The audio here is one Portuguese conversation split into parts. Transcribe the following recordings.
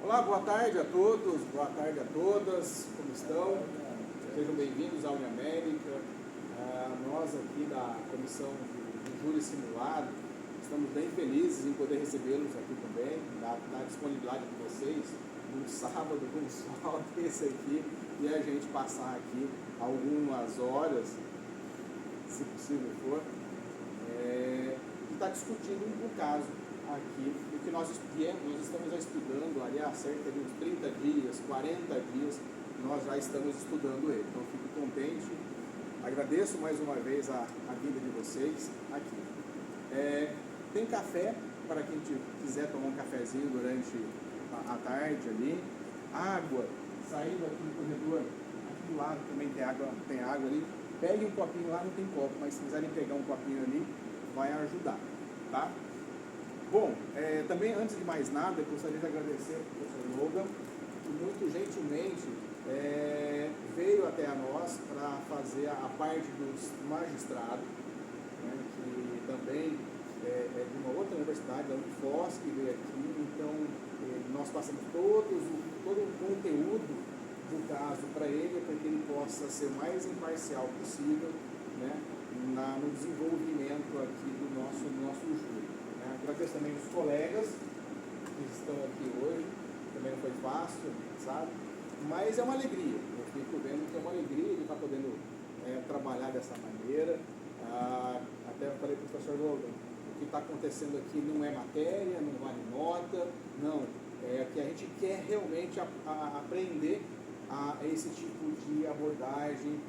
Olá, boa tarde a todos, boa tarde a todas, como estão? Sejam bem-vindos à Uniamérica. Nós aqui da Comissão de Júri Simulado estamos bem felizes em poder recebê-los aqui também, da disponibilidade de vocês, num sábado com sol desse aqui, e a gente passar aqui algumas horas, se possível for, e estar discutindo um caso aqui, o que nós estamos estudando ali há cerca de uns 30 dias, 40 dias, nós já estamos estudando ele. Então fico contente, agradeço mais uma vez a vinda de vocês aqui. Tem café para quem quiser tomar um cafezinho durante a tarde ali, água, saindo aqui no corredor, aqui do lado também tem água ali, pegue um copinho lá, não tem copo, mas se quiserem pegar um copinho ali, vai ajudar, tá? Bom, também antes de mais nada, eu gostaria de agradecer ao professor Logan, que muito gentilmente veio até a nós para fazer a parte dos magistrados, né, que também é de uma outra universidade, da Unifos, que veio aqui. Então nós passamos todo o conteúdo do caso para ele, para que ele possa ser o mais imparcial possível, né, no desenvolvimento aqui do nosso júri. Agradeço também os colegas que estão aqui hoje, também não foi fácil, sabe? Mas é uma alegria, eu fico vendo que é uma alegria de estar podendo trabalhar dessa maneira. Até eu falei para o professor Logan, o que está acontecendo aqui não é matéria, não vale nota, não, é que a gente quer realmente aprender a esse tipo de abordagem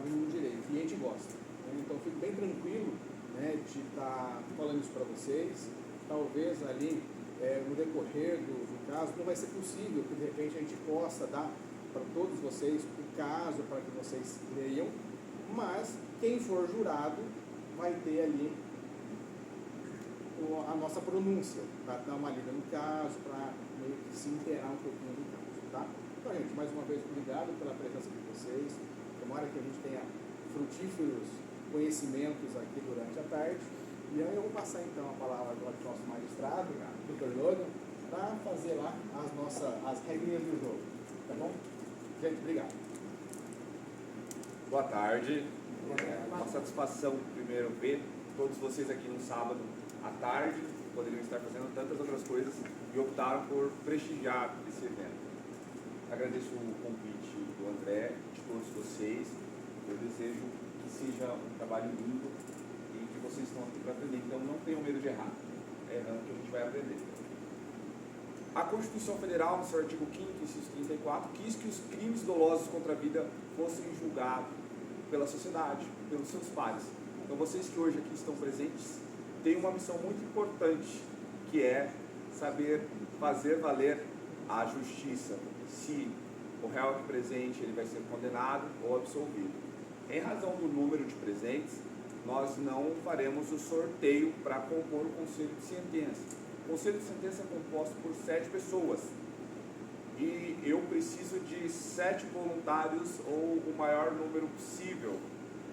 no direito, e a gente gosta, né? Então fico bem tranquilo, né, de estar falando isso para vocês. Talvez ali no decorrer do caso não vai ser possível que de repente a gente possa dar para todos vocês o caso para que vocês leiam, mas quem for jurado vai ter ali a nossa pronúncia, para dar uma lida no caso, para meio que se inteirar um pouquinho do caso, tá? Então, gente, mais uma vez, obrigado pela presença de vocês. Tomara que a gente tenha frutíferos conhecimentos aqui durante a tarde. E eu vou passar então a palavra agora para o nosso magistrado, Dr. Logan, para fazer lá as regrinhas do jogo. Tá bom? Gente, obrigado. Boa tarde. Uma satisfação primeiro ver todos vocês aqui no sábado à tarde. Poderiam estar fazendo tantas outras coisas e optaram por prestigiar esse evento. Agradeço o convite do André, de todos vocês. Eu desejo que seja um trabalho lindo e que vocês estão aqui para aprender. Então não tenham medo de errar. É errando que a gente vai aprender. A Constituição Federal, no seu artigo 5º, inciso 34, quis que os crimes dolosos contra a vida fossem julgados pela sociedade, pelos seus pares. Então vocês que hoje aqui estão presentes têm uma missão muito importante, que é saber fazer valer a justiça, se o réu aqui presente ele vai ser condenado ou absolvido. Em razão do número de presentes, nós não faremos o sorteio para compor o conselho de sentença. O conselho de sentença é composto por 7 pessoas e eu preciso de 7 voluntários ou o maior número possível.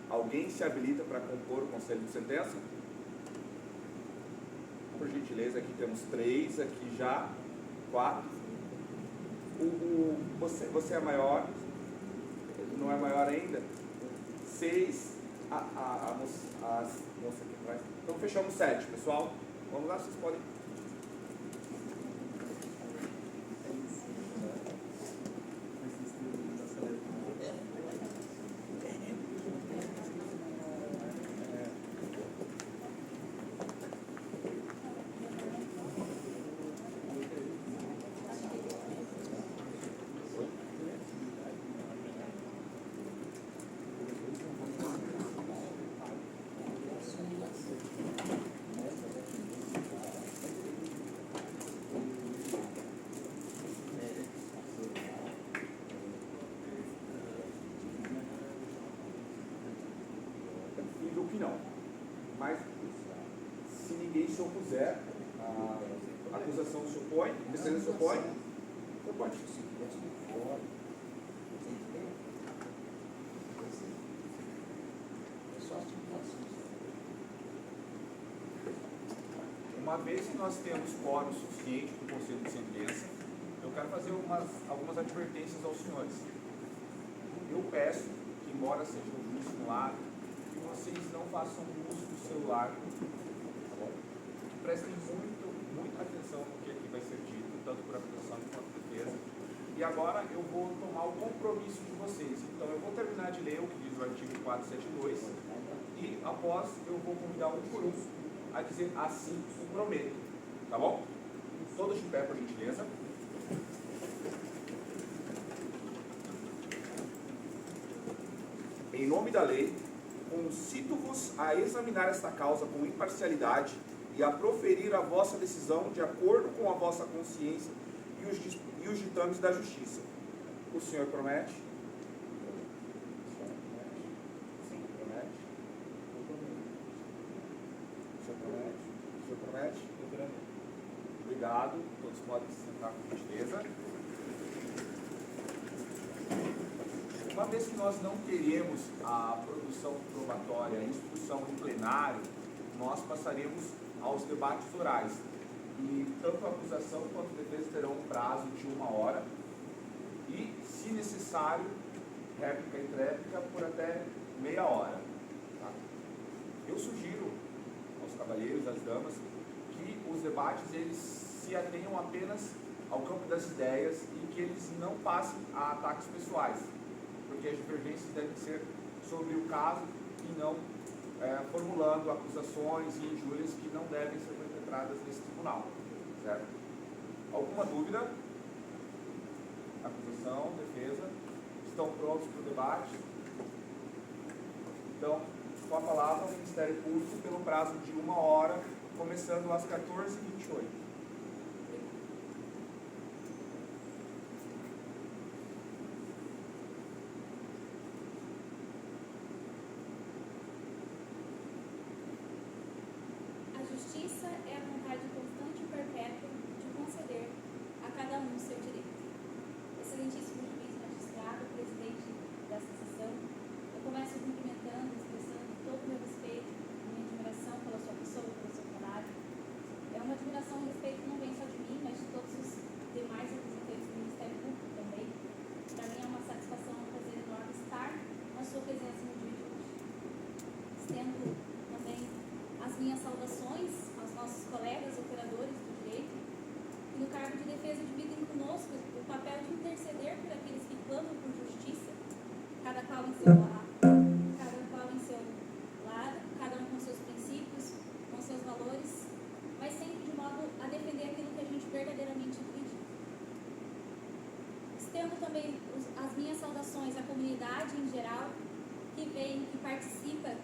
Alguém se habilita para compor o conselho de sentença? Por gentileza, aqui temos 3, aqui já 4. Você é maior? Não é maior ainda? 6, a moça aqui atrás. Então fechamos 7, pessoal. Vamos lá, vocês podem. Mas se ninguém se opuser, a acusação se opõe, o defendente se opõe, pode. Uma vez que nós temos quórum suficiente para o conselho de sentença, eu quero fazer algumas advertências aos senhores. Eu peço que, embora seja um júri simulado, que vocês não façam uso do celular, tá bom? Que prestem muita atenção no que aqui vai ser dito, tanto por acusação quanto por defesa. E agora eu vou tomar o compromisso de vocês. Então eu vou terminar de ler o que diz o artigo 472 e após eu vou convidar um por um a dizer assim o prometo. Tá bom? Todos de pé, por gentileza. Em nome da lei, concito-vos a examinar esta causa com imparcialidade e a proferir a vossa decisão de acordo com a vossa consciência e os ditames da justiça. O senhor promete? Sim, promete. O senhor promete? O senhor promete? Eu prometo. Obrigado. Todos podem se sentar com gentileza. Uma vez que nós não teremos a produção probatória, a instrução em plenário, nós passaremos aos debates orais. E tanto a acusação quanto a defesa terão um prazo de 1 hora e, se necessário, réplica e tréplica por até meia hora. Tá? Eu sugiro aos cavalheiros, às damas, que os debates eles se atenham apenas ao campo das ideias e que eles não passem a ataques pessoais, porque as divergências devem ser sobre o caso e não formulando acusações e injúrias que não devem ser perpetradas nesse tribunal. Certo? Alguma dúvida? Acusação, defesa, estão prontos para o debate? Então, com a palavra, o Ministério Público pelo prazo de 1 hora, começando às 14h28. A justiça é a vontade constante e perpétua de conceder a cada um seu direito. Excelentíssimo juiz magistrado, presidente desta sessão, eu começo cumprimentando, expressando todo o meu respeito, minha admiração pela sua pessoa, pelo seu trabalho. É uma admiração e respeito que não vem só de mim, mas de todos os demais representantes do Ministério Público também. Para mim é uma satisfação, um prazer enorme estar na sua presença no dia de hoje. Estendo também as minhas saudações aos nossos colegas operadores do direito, que no cargo de defesa dividem conosco o papel de interceder por aqueles que clamam por justiça, cada qual em seu lado, cada um com seus princípios, com seus valores, mas sempre de modo a defender aquilo que a gente verdadeiramente acredita. Estendo também as minhas saudações à comunidade em geral, que vem, que participa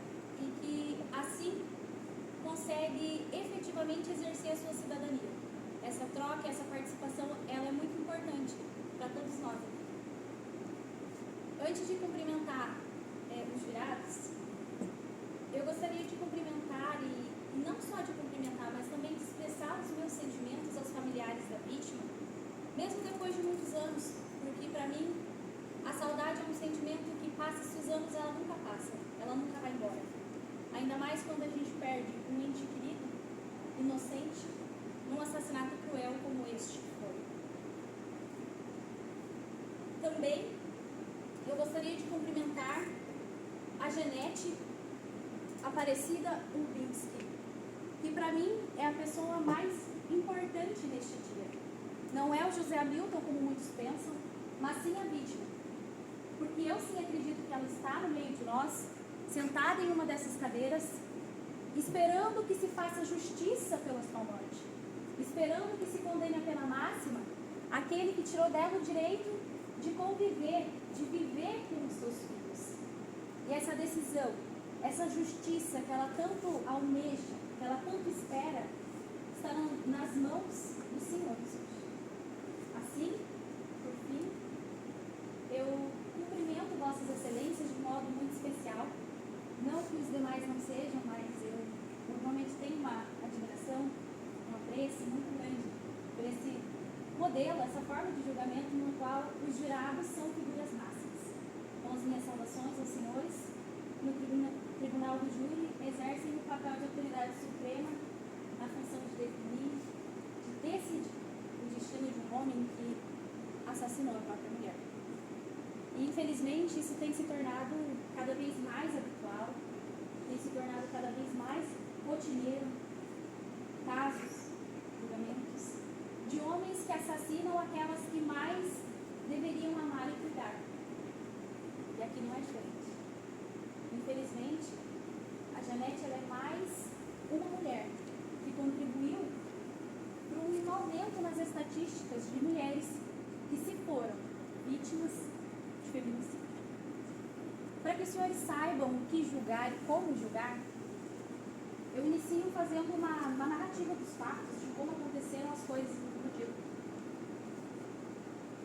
e que assim consegue efetivamente exercer a sua cidadania. Essa troca, essa participação, ela é muito importante para todos nós aqui. Antes de cumprimentar os jurados, eu gostaria de cumprimentar, e não só de cumprimentar, mas também de expressar os meus sentimentos aos familiares da vítima, mesmo depois de muitos anos, porque para mim a saudade é um sentimento que passa-se os anos, ela nunca passa, ela nunca vai embora. Ainda mais quando a gente perde um ente querido, inocente, num assassinato cruel como este foi. Também eu gostaria de cumprimentar a Janete Aparecida Urbinski, que para mim é a pessoa mais importante neste dia. Não é o José Hamilton, como muitos pensam, mas sim a vítima. Porque eu sim acredito que ela está no meio de nós, sentada em uma dessas cadeiras, esperando que se faça justiça pela sua morte, esperando que se condene a pena máxima aquele que tirou dela o direito de conviver, de viver com os seus filhos. E essa decisão, essa justiça que ela tanto almeja, que ela tanto espera, está nas mãos do Senhor Jesus. Assim, por fim, eu cumprimento Vossas Excelências de modo muito especial. Não que os demais não sejam, mas eu normalmente tenho uma admiração, um apreço muito grande por esse modelo, essa forma de julgamento no qual os jurados são figuras máximas. Com as minhas saudações aos senhores, no Tribunal do Júri, exercem o papel de autoridade suprema na função de definir, de decidir o destino de um homem que infelizmente, isso tem se tornado cada vez mais habitual, tem se tornado cada vez mais rotineiro. Casos, julgamentos, de homens que assassinam aquelas que mais deveriam amar e cuidar. E aqui não é diferente. Infelizmente, a Janete ela é mais uma mulher que contribuiu para um aumento nas estatísticas de mulheres que se foram vítimas de feminicídio. Para que os senhores saibam o que julgar e como julgar, eu inicio fazendo uma narrativa dos fatos, de como aconteceram as coisas no dia.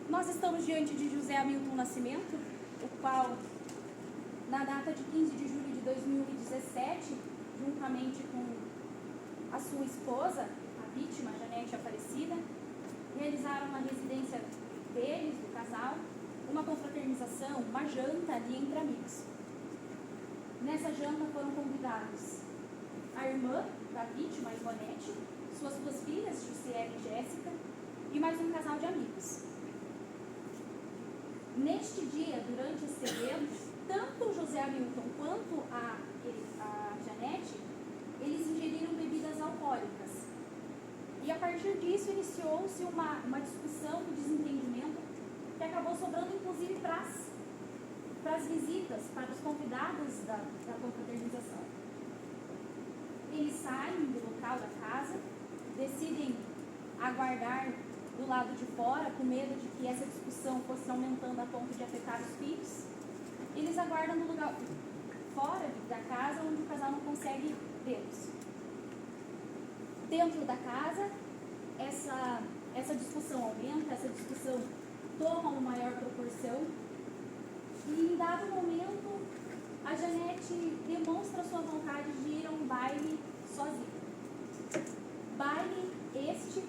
Nós estamos diante de José Hamilton Nascimento, o qual, na data de 15 de julho de 2017, juntamente com a sua esposa, a vítima, Janete Aparecida, realizaram na residência deles, do casal, uma confraternização, uma janta ali entre amigos. Nessa janta foram convidados a irmã da vítima, Ivonete, suas duas filhas, Jussiele e Jéssica, e mais um casal de amigos. Neste dia, durante esse evento, tanto o José Hamilton quanto a Janete, eles ingeriram bebidas alcoólicas. E a partir disso iniciou-se uma discussão, um desentendimento, que acabou sobrando inclusive para as visitas, para os convidados da confraternização. Eles saem do local da casa, decidem aguardar do lado de fora, com medo de que essa discussão fosse aumentando a ponto de afetar os filhos. Eles aguardam no lugar fora da casa, onde o casal não consegue vê-los. Dentro da casa, essa discussão aumenta, essa discussão toma uma maior proporção, e em dado momento a Janete demonstra sua vontade de ir a um baile sozinha. Baile este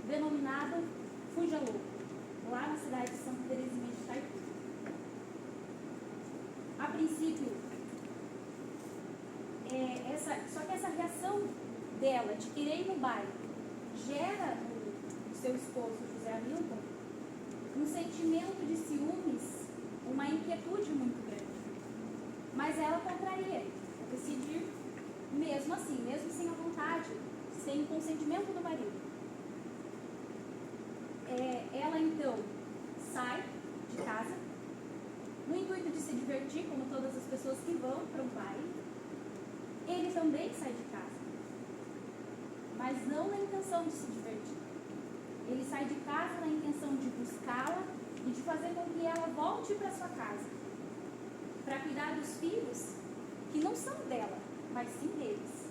denominado Fuja Louco, lá na cidade de Santa Teresinha de Itaipu. A princípio, só que essa reação dela de querer ir no baile gera no seu esposo, José Hamilton, um sentimento de ciúmes, uma inquietude muito grande. Mas ela contraria ele, a decidir mesmo assim, mesmo sem a vontade, sem o consentimento do marido. Ela então sai de casa, no intuito de se divertir, como todas as pessoas que vão para um baile. Ele também sai de casa, mas não na intenção de se divertir. Ele sai de casa na intenção de buscá-la e de fazer com que ela volte para sua casa, para cuidar dos filhos que não são dela, mas sim deles.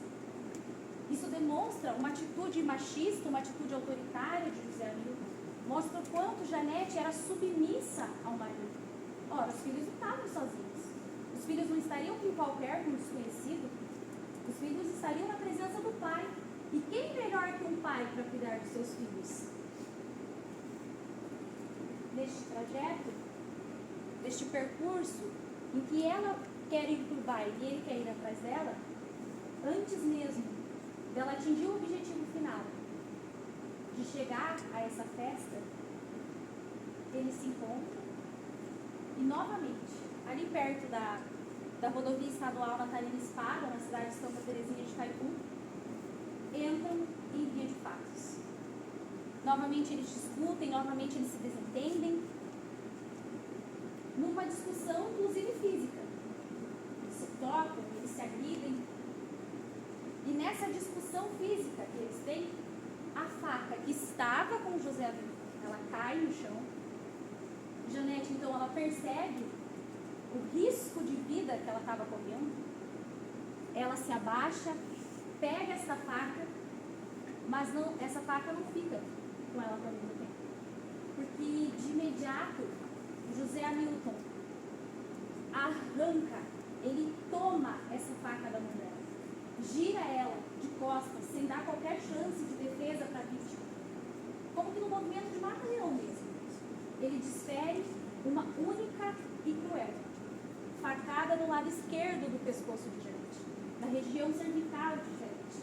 Isso demonstra uma atitude machista, uma atitude autoritária de José Hamilton. Mostra o quanto Janete era submissa ao marido. Ora, os filhos não estavam sozinhos. Os filhos não estariam com qualquer desconhecido. Os filhos estariam na presença do pai. E quem melhor que um pai para cuidar dos seus filhos? Neste trajeto, neste percurso, em que ela quer ir para o baile e ele quer ir atrás dela, antes mesmo dela atingir o objetivo final, de chegar a essa festa, eles se encontram e novamente, ali perto da rodovia estadual Natalina Espada, na cidade de Santa Teresinha de Itaipu, entram em via de fatos. Novamente eles discutem, novamente eles se desentendem, numa discussão inclusive física. Eles se tocam, eles se agridem. E nessa discussão física que eles têm, a faca que estava com José Hamilton, ela cai no chão. Janete, então, ela percebe o risco de vida que ela estava correndo. Ela se abaixa, pega essa faca, mas essa faca não fica com ela por muito tempo. Porque, de imediato, José Hamilton arranca, ele toma essa faca da mão dela, gira ela de costas, sem dar qualquer chance de defesa para a vítima. Como que no movimento de mata-leão mesmo. Ele desfere uma única e cruel facada no lado esquerdo do pescoço de Janete, na região cervical de Janete.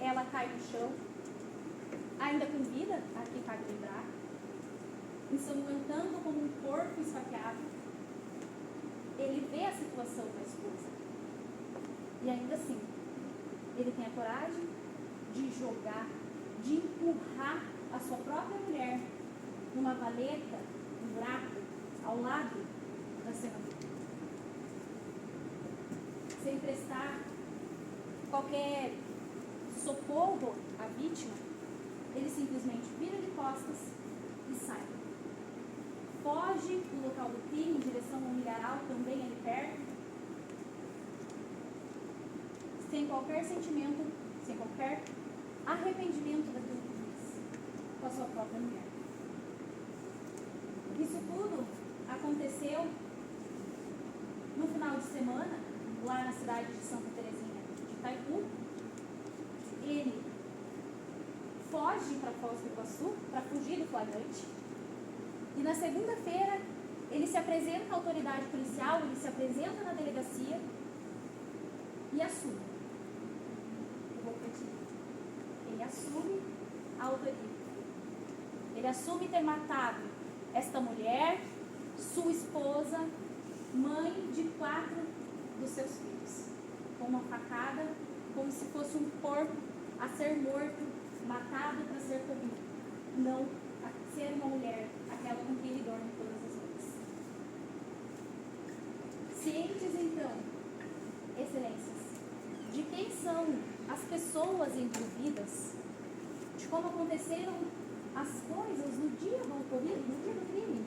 Ela cai no chão, ainda com vida, aqui cabe lembrar, ensanguentando como um corpo esfaqueado. ele vê a situação da esposa. E ainda assim, ele tem a coragem de jogar, de empurrar a sua própria mulher numa valeta, um buraco, ao lado da cena do crime. Sem prestar qualquer socorro à vítima, ele simplesmente vira de costas e sai. Foge do local do crime em direção ao milharal, também ali perto, sem qualquer sentimento, sem qualquer arrependimento daquilo que fez com a sua própria mulher. Isso tudo aconteceu no final de semana, lá na cidade de Santa Terezinha de Itaipu. Ele foge para Foz do Iguaçu para fugir do flagrante. E na segunda-feira ele se apresenta à autoridade policial, ele se apresenta na delegacia e assume. Eu vou repetir. Ele assume a autoria. Ele assume ter matado esta mulher, sua esposa, mãe de 4 dos seus filhos, com uma facada, como se fosse um porco a ser morto, matado para ser comido, não a ser uma mulher, aquela com quem ele dorme todas as noites. Cientes, então, excelências, de quem são as pessoas envolvidas, de como aconteceram as coisas no dia do ocorrido, no dia do crime.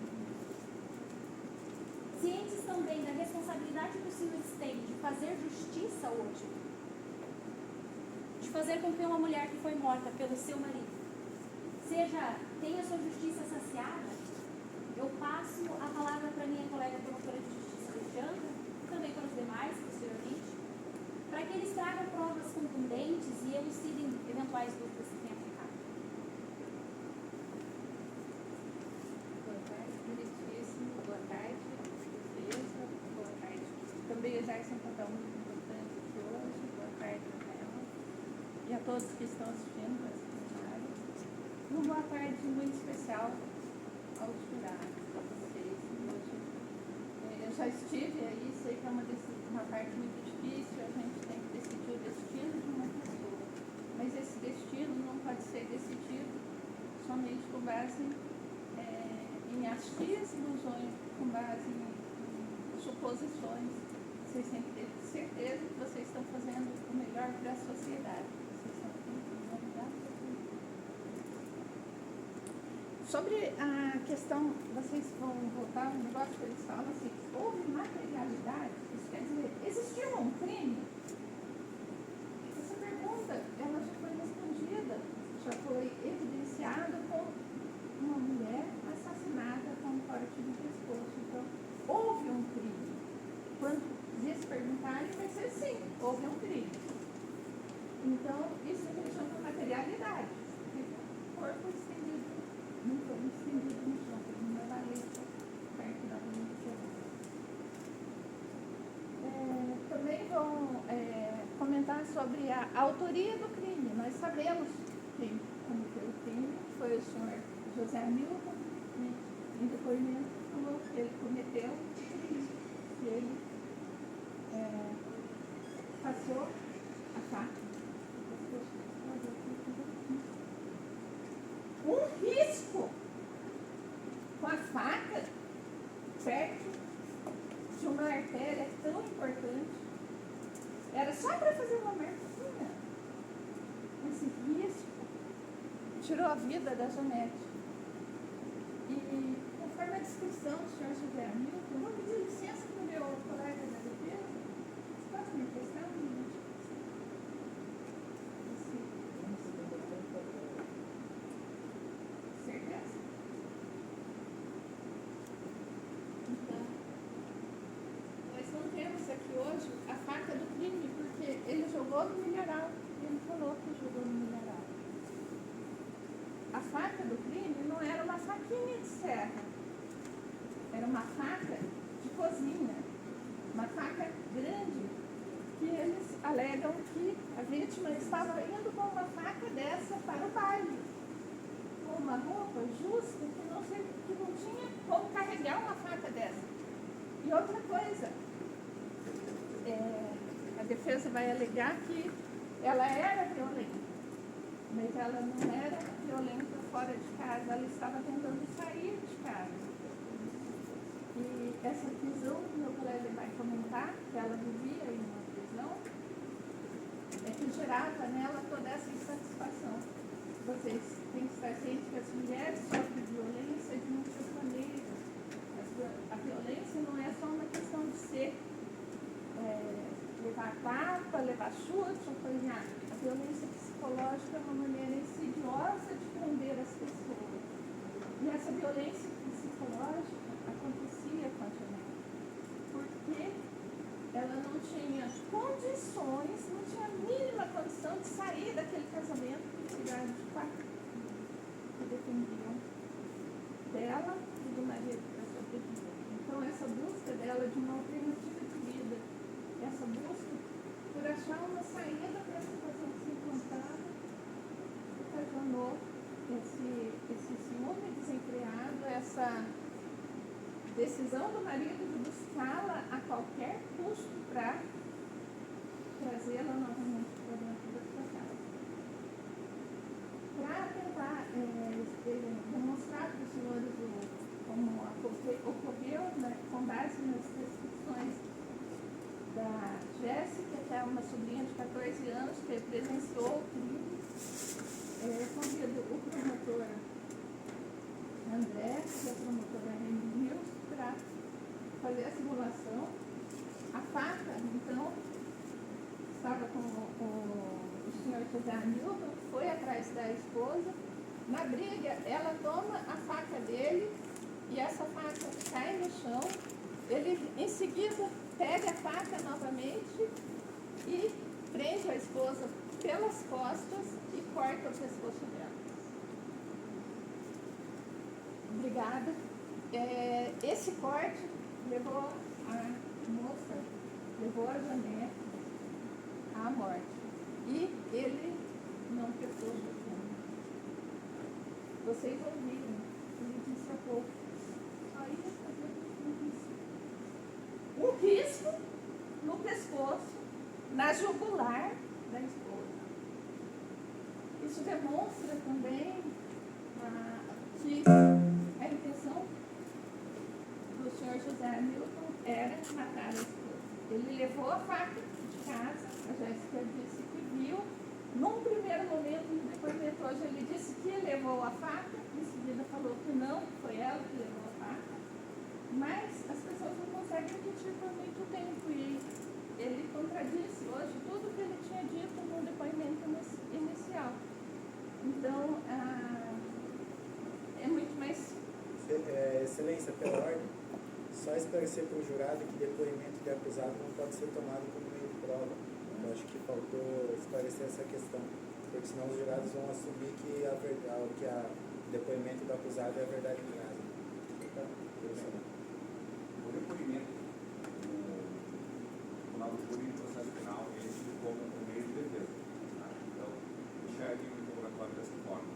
Cientes também da responsabilidade que os senhores têm de fazer justiça hoje, de fazer com que uma mulher que foi morta pelo seu marido tenha sua justiça saciada. Eu passo a palavra para minha colega promotora de justiça, Alexandra, e também para os demais, posteriormente, para que eles tragam provas contundentes e elucidem eventuais dúvidas que tenham ficado. Boa tarde, direitíssimo. Boa tarde, defesa. Boa tarde. Também exerce um papel muito importante aqui hoje. Boa tarde, Rafaela. E a todos que estão assistindo esse seminário. Uma boa tarde muito especial aos jurados, a vocês. Hoje, eu já estive aí, sei que é uma parte muito difícil, a gente tem que decidir o destino de uma pessoa. Mas esse destino não pode ser decidido somente com base em astias ilusões, com base em suposições. Vocês têm que ter certeza que vocês estão fazendo o melhor para a sociedade. Vocês estão fazendo o melhor para a sociedade. Sobre a questão, vocês vão voltar um negócio que eles falam assim, houve materialidade, isso quer dizer, existiu um crime? Essa pergunta, ela já foi respondida, já foi evidenciada com uma mulher assassinada com um corte no pescoço. Então, houve um crime. Quando lhes perguntarem, vai ser sim, houve um crime. Então, isso que eles chamam de materialidade. O corpo estendido, não foi estendido no chão, foi numa valeta perto da valeta. Também vão comentar sobre a autoria do crime. Nós sabemos quem cometeu o crime, foi o senhor José Hamilton, né? Em depoimento falou que ele cometeu o crime, que ele passou a faca. Um risco com a faca perto de uma artéria tão importante. Era só para fazer uma marcazinha. Esse risco tirou a vida da Janete. E conforme a descrição do senhor José Hamilton, eu vou pedir licença para o meu colega da defesa. Você pode me emprestar um minuto? Certeza? Então, nós não temos aqui hoje a faca do crime, porque ele jogou no milharal. Ele falou que jogou no milharal. A faca do crime não era uma faquinha de serra, era uma faca de cozinha, uma faca grande, que eles alegam que a vítima estava indo com uma faca dessa para o baile, com uma roupa justa que não tinha como carregar uma faca dessa. E outra coisa, a defesa vai alegar que ela era violenta, mas ela não era violenta fora de casa, ela estava tentando sair de casa. E essa prisão, que meu colega vai comentar, que ela vivia em uma prisão, é que gerava nela toda essa insatisfação. Vocês têm que estar cientes que as mulheres sofrem violência de muitas maneiras. A violência não é só uma questão de ser levar tapa, levar chute, apanhar. A violência psicológica é uma maneira insidiosa de prender as pessoas. E essa violência psicológica acontecia com a Janete, porque ela não tinha condições, não tinha a mínima condição de sair daquele casamento que tiraram de quatro que dependiam dela e do marido para sobreviver. Então essa busca dela de uma alternativa de vida, essa busca por achar uma saída para a situação que se encontrava, ocasionou esse ciúme desenfreado, essa decisão do marido de buscá-la a qualquer custo para trazê-la novamente para dentro da sua casa. Para tentar demonstrar para os senhores como ocorreu, né, com base nas descrições da Jéssica, que é uma sobrinha de 14 anos que presenciou o crime, convido o promotor André e a promotora Remil para fazer a simulação. A faca, então, estava com o senhor José Hamilton, foi atrás da esposa. Na briga, ela toma a faca dele e essa faca cai no chão. Ele, em seguida, pega a faca novamente e prende a esposa pelas costas e corta o pescoço dela. Obrigada. Esse corte levou a moça, levou a Janete à morte. E ele não prestou justiça. Vocês ouviram, ele disse há pouco, só ia fazer isso. Um risco no pescoço, na jugular da esposa. Isso demonstra também que a intenção do senhor José Hamilton era matar a esposa. Ele levou a faca de casa, a Jéssica disse que viu. Num primeiro momento, no depoimento hoje, ele disse que levou a faca, em seguida falou que não, foi ela que levou a faca. Mas as pessoas não conseguem repetir por muito tempo e ele contradisse hoje tudo que ele tinha dito no depoimento inicial. Então, é muito mais... Excelência, pela ordem, só esclarecer para o jurado que depoimento de acusado não pode ser tomado como meio de prova. Eu acho que faltou esclarecer essa questão, porque senão os jurados vão assumir que o depoimento do acusado é a verdade em casa. Tá? O depoimento no Tribunal do Júri e processo penal é tido como um meio de defesa. Tá? Então, enxergue o interrogatório dessa forma.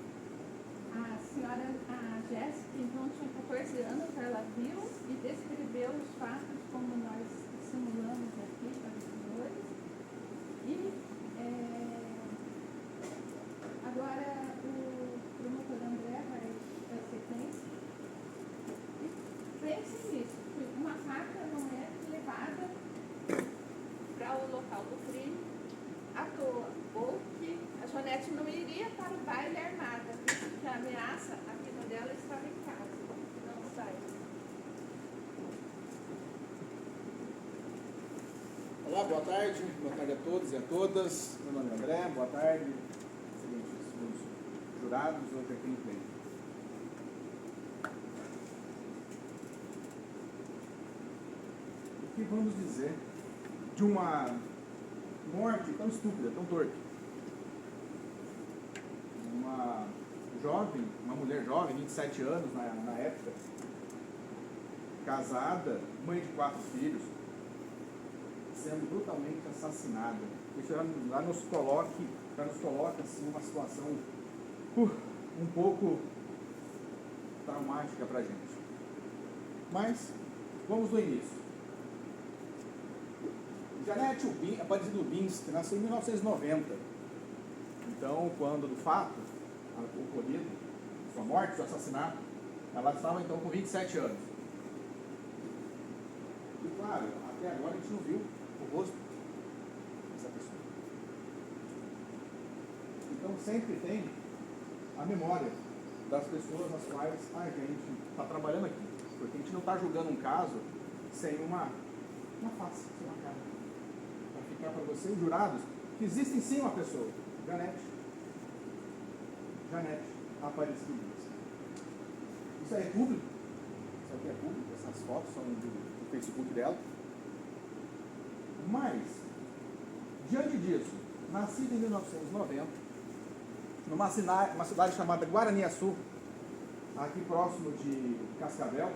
A senhora, a Jéssica, então, tinha 14 anos, ela viu e descreveu os fatos como nós simulamos aqui para os senhores. E agora o promotor André vai dar sequência. E pense nisso, que uma faca não é levada para o local do crime à toa, ou que a Janete não iria para o baile armada, visto que a ameaça, a vida dela estava em casa, não sai. Olá, boa tarde a todos e a todas. Meu nome é André, boa tarde, excelentíssimos jurados, hoje aqui no pleno. O que vamos dizer de uma morte tão estúpida, tão torta? Uma jovem, uma mulher jovem, 27 anos na época, casada, mãe de 4 filhos, sendo brutalmente assassinada. Isso já nos coloca assim, uma situação um pouco traumática para a gente. Mas, vamos do início. Janete Aparecido Ubinski nasceu em 1990. Então, quando do fato ocorrido, sua morte, seu assassinato, ela estava então com 27 anos. E claro, até agora a gente não viu o rosto dessa pessoa. Então sempre tem a memória das pessoas nas quais a gente está trabalhando aqui. Porque a gente não está julgando um caso sem uma face, sem uma cara. Para ficar para vocês, jurados, que existe sim uma pessoa, Janete Aparecido Ubinski. Isso aí é público. Isso aqui é público, essas fotos são do Facebook dela. Mas, diante disso, nascida em 1990, numa cidade chamada Guaraniaçu, aqui próximo de Cascavel.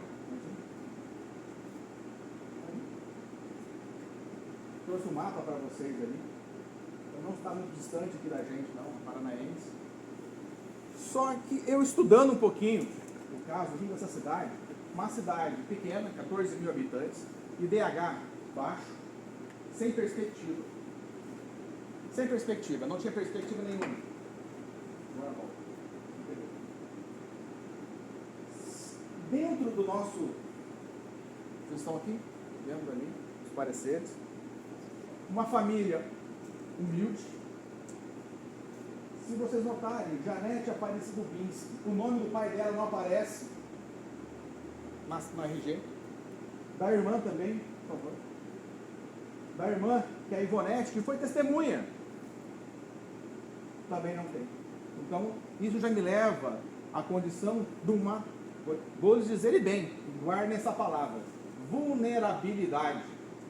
Trouxe um mapa para vocês ali. Então não está muito distante aqui da gente, não, paranaense. Só que eu estudando um pouquinho o caso aqui dessa cidade, uma cidade pequena, 14 mil habitantes, IDH baixo, sem perspectiva. Sem perspectiva, não tinha perspectiva nenhuma. Agora volta. Dentro do nosso... Vocês estão aqui? Vendo ali os pareceres. Uma família humilde. Se vocês notarem, Janete Aparecido Ubinski, o nome do pai dela não aparece no RG. Da irmã também, por favor. Da irmã, que é a Ivonete, que foi testemunha. Também não tem. Então, isso já me leva à condição de uma, vou lhes dizer bem, guardem essa palavra, vulnerabilidade.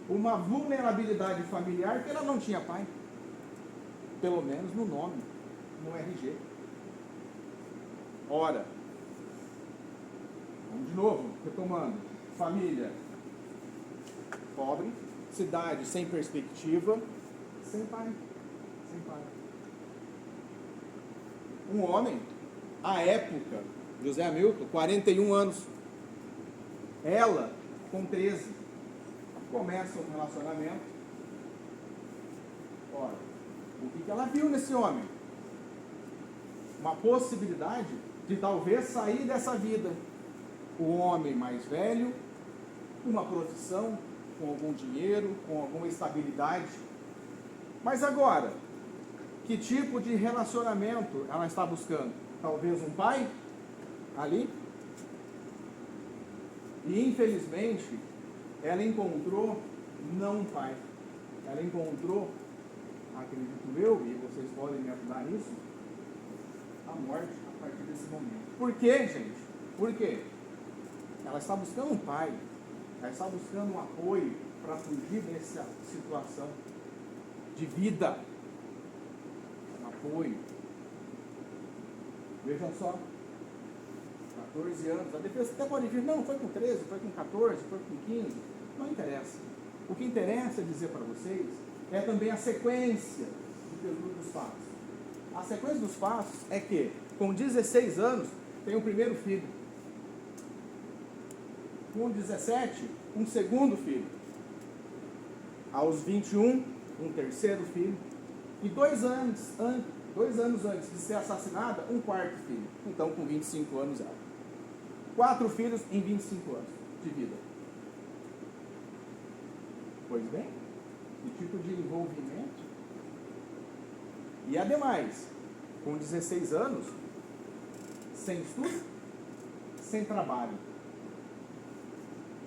Uma vulnerabilidade familiar que ela não tinha pai. Pelo menos no nome, no RG. Ora, vamos de novo, retomando. Família pobre, cidade sem perspectiva, sem pai. Sem pai. Um homem, à época, José Hamilton, 41 anos. Ela, com 13, começa um relacionamento. Ora, o que ela viu nesse homem? Uma possibilidade de talvez sair dessa vida. O homem mais velho, uma profissão, com algum dinheiro, com alguma estabilidade. Mas agora, que tipo de relacionamento ela está buscando? Talvez um pai ali? E infelizmente, ela encontrou não um pai. Ela encontrou, acredito eu, e vocês podem me ajudar nisso, a morte a partir desse momento. Por quê, gente? Por quê? Ela está buscando um pai. Ela está buscando um apoio para fugir dessa situação de vida. Apoio. Vejam só. 14 anos. A defesa até pode dizer, não, foi com 13, foi com 14, foi com 15. Não interessa. O que interessa dizer para vocês é também a sequência dos fatos. A sequência dos fatos é que, com 16 anos, tem o primeiro filho. Com 17, um segundo filho. Aos 21, um terceiro filho. E 2 anos antes de ser assassinada, um quarto filho. Então, com 25 anos ela. 4 filhos em 25 anos de vida. Pois bem, que tipo de envolvimento? E ademais, com 16 anos, sem estudo, sem trabalho,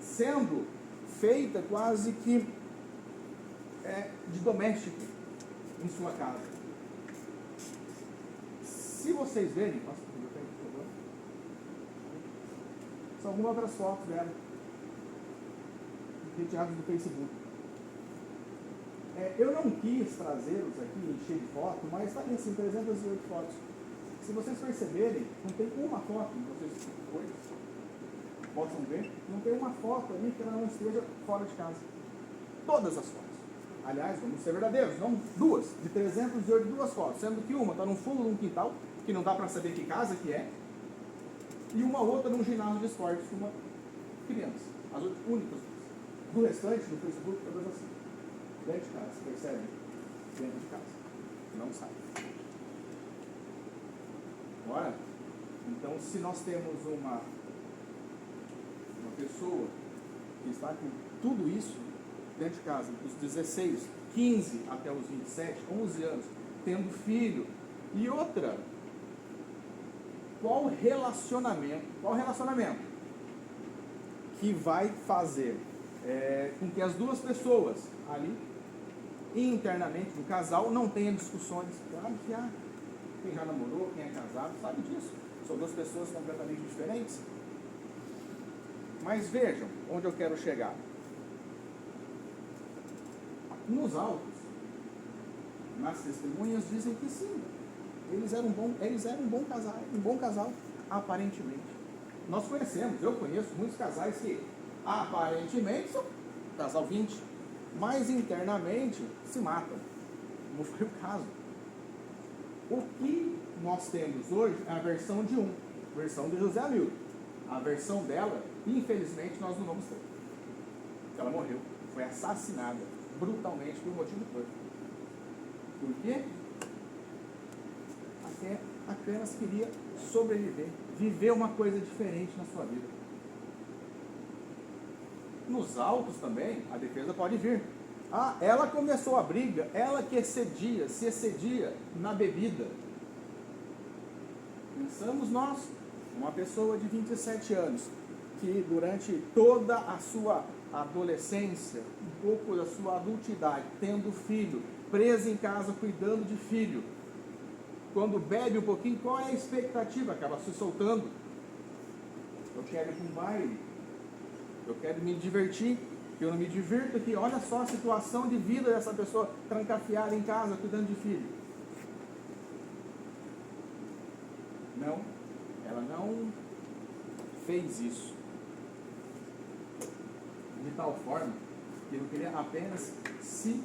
sendo feita quase que de doméstico em sua casa. Se vocês verem, por favor, são algumas outras fotos dela, retiradas do Facebook. Eu não quis trazê-los aqui, encher de foto, mas está aqui assim, 308 fotos. Se vocês perceberem, não tem uma foto, vocês depois possam ver, não tem uma foto ali que ela não esteja fora de casa. Todas as fotos. Aliás, vamos ser verdadeiros, não duas, de 308, 2 fotos, sendo que uma está no fundo de um quintal, que não dá para saber que casa que é, e uma outra num ginásio de esportes com uma criança. As únicas. Do restante, do Facebook, todas assim. Dentro de casa, percebe? Dentro de casa. Não sai. Agora, então, se nós temos uma pessoa que está com tudo isso dentro de casa, dos 16, 15 até os 27, 11 anos, tendo filho, e outra, qual relacionamento que vai fazer com que as duas pessoas ali, internamente, no casal, não tenham discussões? Claro que há. Quem já namorou, quem é casado, sabe disso. São duas pessoas completamente diferentes. Mas vejam onde eu quero chegar. Nos autos, nas testemunhas dizem que sim, eles eram um bom casal, aparentemente. Nós eu conheço muitos casais que aparentemente são casal 20, mas internamente se matam. Não foi o caso. O que nós temos hoje é a versão de versão de José Hamilton. A versão dela, infelizmente, nós não vamos ter. Ela morreu, foi assassinada brutalmente por um motivo todo. Por quê? Apenas queria sobreviver, viver uma coisa diferente na sua vida. Nos autos também, a defesa pode vir. Ela começou a briga, ela que se excedia na bebida. Pensamos nós, uma pessoa de 27 anos, que durante toda a sua adolescência, um pouco da sua adultidade, tendo filho, presa em casa, cuidando de filho, quando bebe um pouquinho, qual é a expectativa? Acaba se soltando. Eu quero ir para um baile, eu quero me divertir, eu não me divirto aqui. Olha só a situação de vida dessa pessoa, trancafiada em casa, cuidando de filho. Não, ela não fez isso de tal forma que ele queria apenas se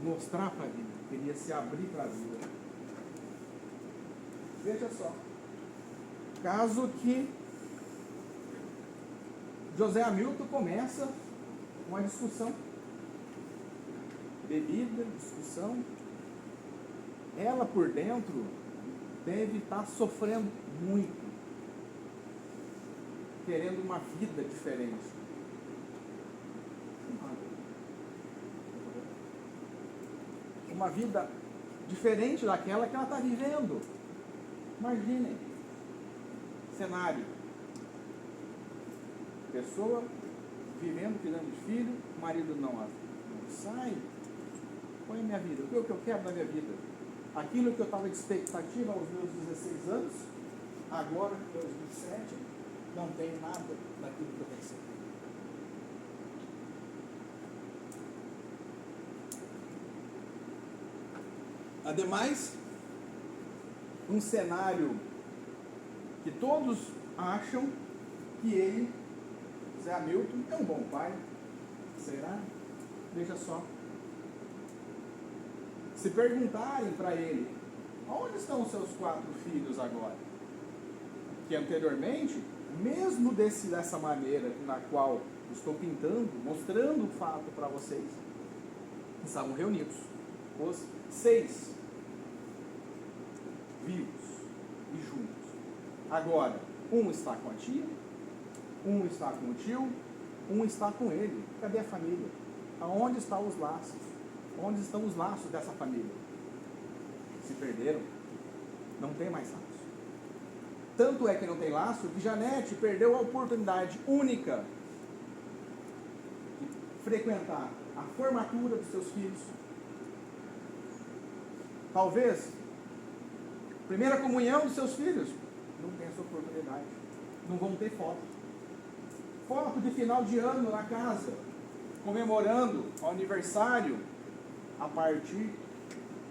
mostrar para a vida, queria se abrir para a vida. Veja só, caso que José Hamilton começa uma discussão, bebida, discussão, ela por dentro deve estar sofrendo muito, querendo uma vida diferente. Uma vida diferente daquela que ela está vivendo. Imaginem, cenário, pessoa vivendo, cuidando de filho, marido não sai, põe a minha vida, o que eu quero na minha vida? Aquilo que eu estava de expectativa aos meus 16 anos, agora, aos 27, não tenho nada daquilo que eu pensei. Ademais, um cenário que todos acham que ele, Zé Hamilton, é um bom pai. Será? Veja só. Se perguntarem para ele, onde estão os seus 4 filhos agora? Que anteriormente, mesmo dessa maneira na qual estou pintando, mostrando o fato para vocês, estavam reunidos. Os 6 vivos e juntos. Agora, um está com a tia, um está com o tio, um está com ele. Cadê a família? Aonde estão os laços? Onde estão os laços dessa família? Se perderam. Não tem mais laço. Tanto é que não tem laço que Janete perdeu a oportunidade única de frequentar a formatura dos seus filhos. Talvez primeira comunhão dos seus filhos, não tem essa oportunidade. Não vão ter foto. Foto de final de ano na casa, comemorando o aniversário. A partir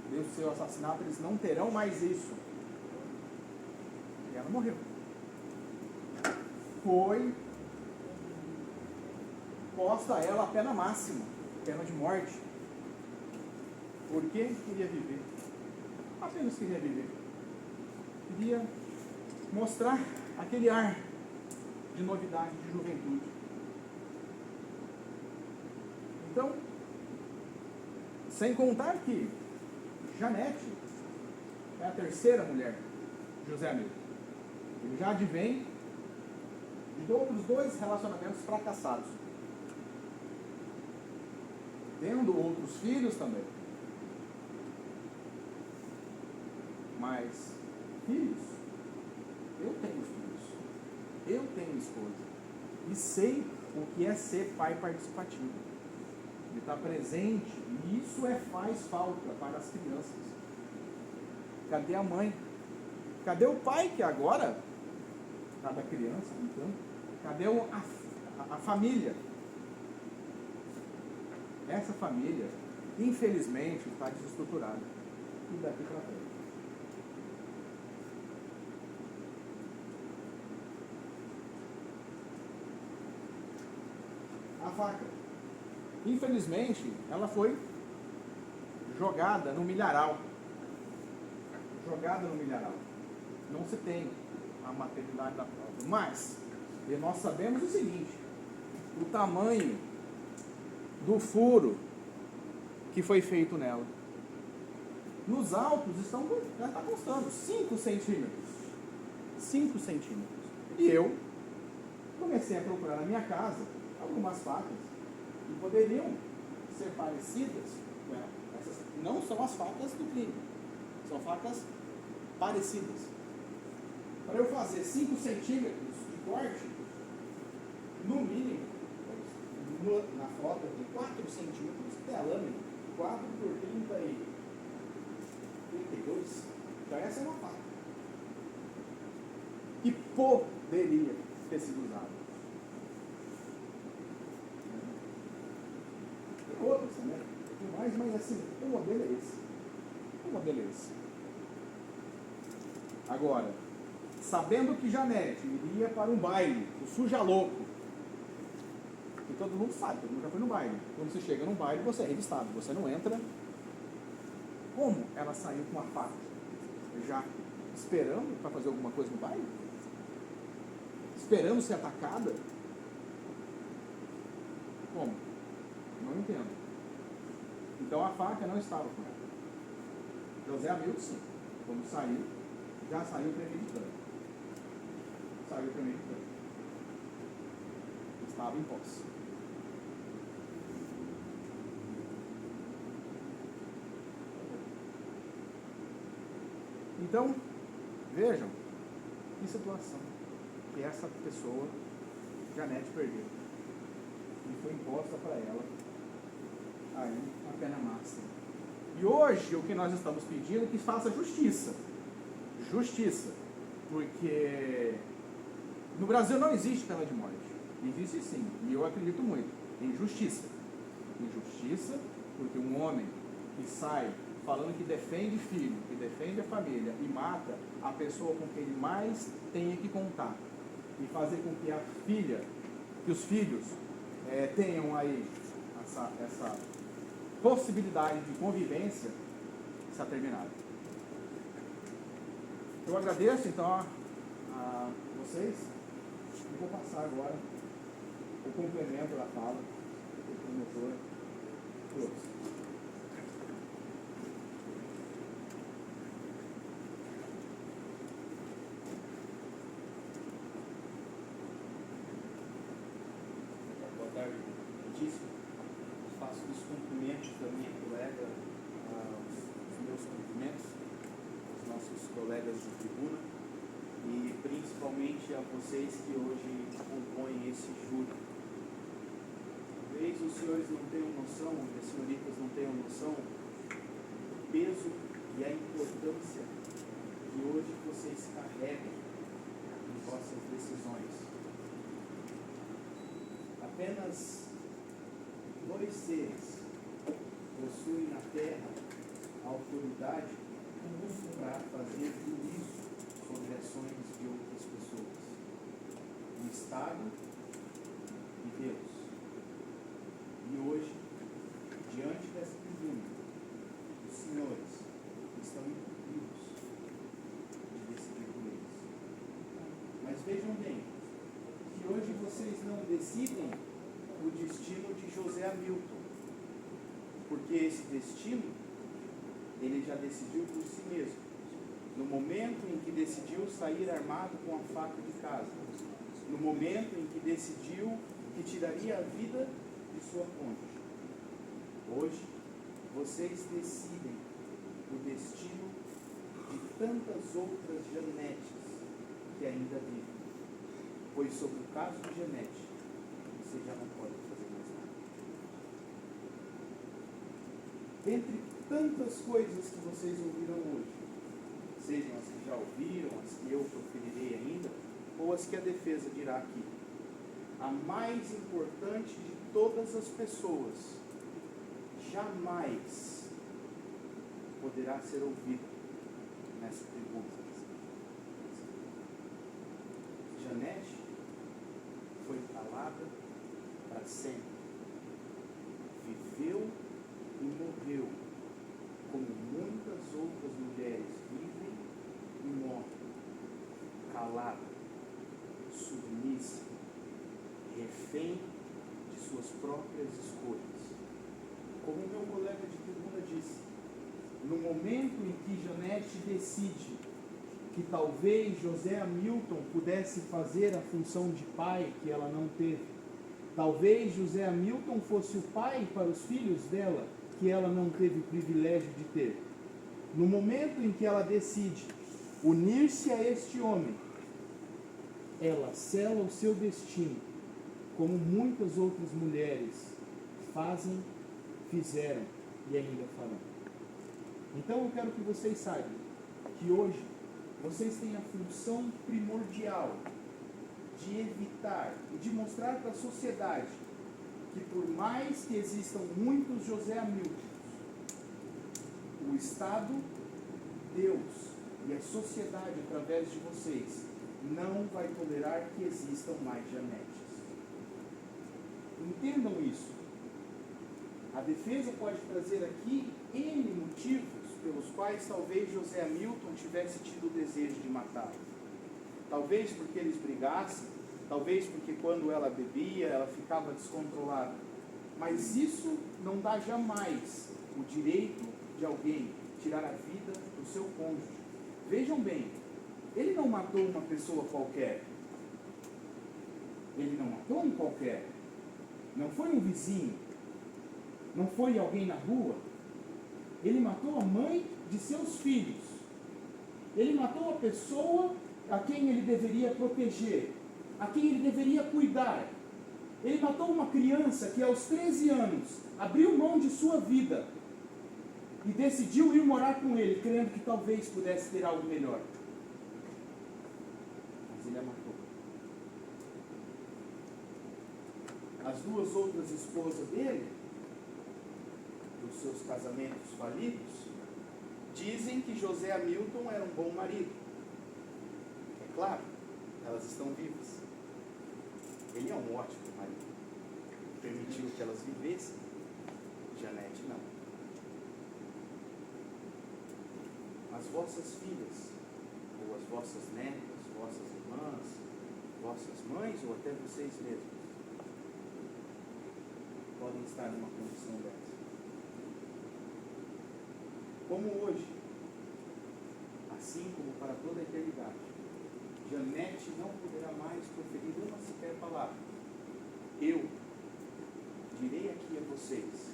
do seu assassinato, eles não terão mais isso. E ela morreu. Foi posta a ela a pena máxima, pena de morte. Porque queria viver. Apenas queria viver. Queria mostrar aquele ar de novidade, de juventude. Então, Sem contar que Janete é a terceira mulher de José Hamilton. Ele já advém de outros 2 relacionamentos fracassados, tendo outros filhos também. Mas filhos, eu tenho filhos, eu tenho esposa e sei o que é ser pai participativo, de estar presente, e isso faz falta para as crianças. Cadê a mãe? Cadê o pai que agora, cada criança, então, cadê a família? Essa família, infelizmente, está desestruturada. E daqui para frente. A faca, infelizmente, ela foi jogada no milharal. Jogada no milharal. Não se tem a maternidade da prova. Mas, e nós sabemos o seguinte: o tamanho do furo que foi feito nela. Nos autos já está constando 5 centímetros. 5 centímetros. E eu comecei a procurar na minha casa algumas facas que poderiam ser parecidas com ela. Essas não são as facas do crime, são facas parecidas. Para eu fazer 5 centímetros de corte, no mínimo, na foto tem 4 centímetros, é a lâmina, 4 por 32. Então essa é uma faca que poderia ter sido usada. Tem outras também, tem mais, mas assim, o modelo é esse. O modelo é esse. Agora, sabendo que Janete iria para um baile, o suja louco, e todo mundo sabe, todo mundo já foi no baile. Quando você chega no baile, você é revistado, você não entra. Como ela saiu com uma faca? Já esperando para fazer alguma coisa no baile? Esperando ser atacada? Como? Não entendo. Então a faca não estava com ela. José Hamilton, sim. Quando saiu, já saiu premeditando. Saiu premeditando. Estava em posse. Então, vejam que situação que essa pessoa, Janete, perdeu. E foi imposta para ela aí a pena máxima. E hoje o que nós estamos pedindo é que faça justiça. Justiça. Porque no Brasil não existe pena de morte. Existe sim, e eu acredito muito em justiça. Injustiça, porque um homem que sai falando que defende filho, que defende a família e mata a pessoa com quem ele mais tem que contar e fazer com que a filha, que os filhos tenham aí essa possibilidade de convivência, está terminado. Eu agradeço então a vocês e vou passar agora o complemento da fala do promotor Cruz. Faço os cumprimentos da minha colega, os meus cumprimentos aos nossos colegas de tribuna e principalmente a vocês que hoje compõem esse júri. Talvez os senhores não tenham noção, as senhoritas não tenham noção do peso e a importância que hoje vocês carregam em vossas decisões. Apenas 2 seres possuem na Terra a autoridade para fazer juízo sobre ações de outras pessoas: o Estado e Deus. E hoje, diante dessa tribuna, os senhores estão incumbidos de decidir por eles. Mas vejam bem, que hoje vocês não decidem o destino de José Hamilton. Porque esse destino, ele já decidiu por si mesmo. No momento em que decidiu sair armado com a faca de casa. No momento em que decidiu que tiraria a vida de sua cônjuge. Hoje, vocês decidem o destino de tantas outras Janetes que ainda vivem. Pois sobre o caso de Janete, você já não pode fazer mais nada. Dentre tantas coisas que vocês ouviram hoje, sejam as que já ouviram, as que eu proferirei ainda, ou as que a defesa dirá aqui, a mais importante de todas as pessoas jamais poderá ser ouvida nessa tribuna. Janete foi calada para sempre. Viveu e morreu, como muitas outras mulheres vivem e morrem, calada, submissa, refém de suas próprias escolhas. Como meu colega de tribuna disse, no momento em que Janete decide que talvez José Hamilton pudesse fazer a função de pai que ela não teve, talvez José Hamilton fosse o pai para os filhos dela, que ela não teve o privilégio de ter. No momento em que ela decide unir-se a este homem, ela sela o seu destino, como muitas outras mulheres fazem, fizeram e ainda farão. Então eu quero que vocês saibam que hoje vocês têm a função primordial de evitar e de mostrar para a sociedade que por mais que existam muitos José Hamilton, o Estado, Deus e a sociedade através de vocês não vai tolerar que existam mais Janetes. Entendam isso. A defesa pode trazer aqui N motivos pelos quais talvez José Hamilton tivesse tido o desejo de matá-lo. Talvez porque eles brigassem, talvez porque quando ela bebia, ela ficava descontrolada. Mas isso não dá jamais o direito de alguém tirar a vida do seu cônjuge. Vejam bem, ele não matou uma pessoa qualquer. Ele não matou um qualquer. Não foi um vizinho. Não foi alguém na rua. Ele matou a mãe de seus filhos. Ele matou a pessoa a quem ele deveria proteger, a quem ele deveria cuidar. Ele matou uma criança que aos 13 anos abriu mão de sua vida e decidiu ir morar com ele, crendo que talvez pudesse ter algo melhor. Mas ele a matou. As duas outras esposas dele, dos seus casamentos falidos, dizem que José Hamilton era um bom marido. É claro, elas estão vivas. Ele é um ótimo marido. Permitiu que elas vivessem. Janete não. As vossas filhas, ou as vossas netas, vossas irmãs, vossas mães, ou até vocês mesmos, podem estar numa condição dessa. Como hoje, assim como para toda a eternidade, Janete não poderá mais proferir uma sequer palavra. Eu direi aqui a vocês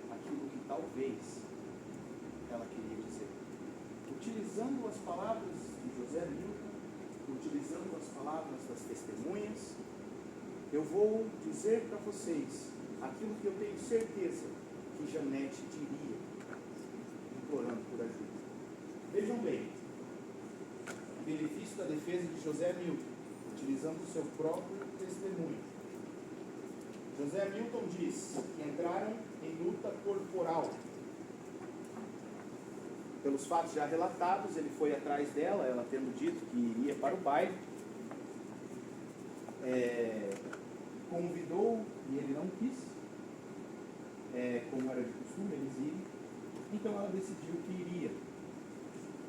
aquilo que talvez ela queria dizer. Utilizando as palavras de José Hamilton, utilizando as palavras das testemunhas, eu vou dizer para vocês aquilo que eu tenho certeza que Janete diria, implorando por ajuda. Vejam bem, o benefício da defesa de José Hamilton, utilizando o seu próprio testemunho. José Hamilton diz que entraram em luta corporal. Pelos fatos já relatados, ele foi atrás dela, ela tendo dito que iria para o baile, convidou e ele não quis, como era de costume, eles iam. Então ela decidiu que iria.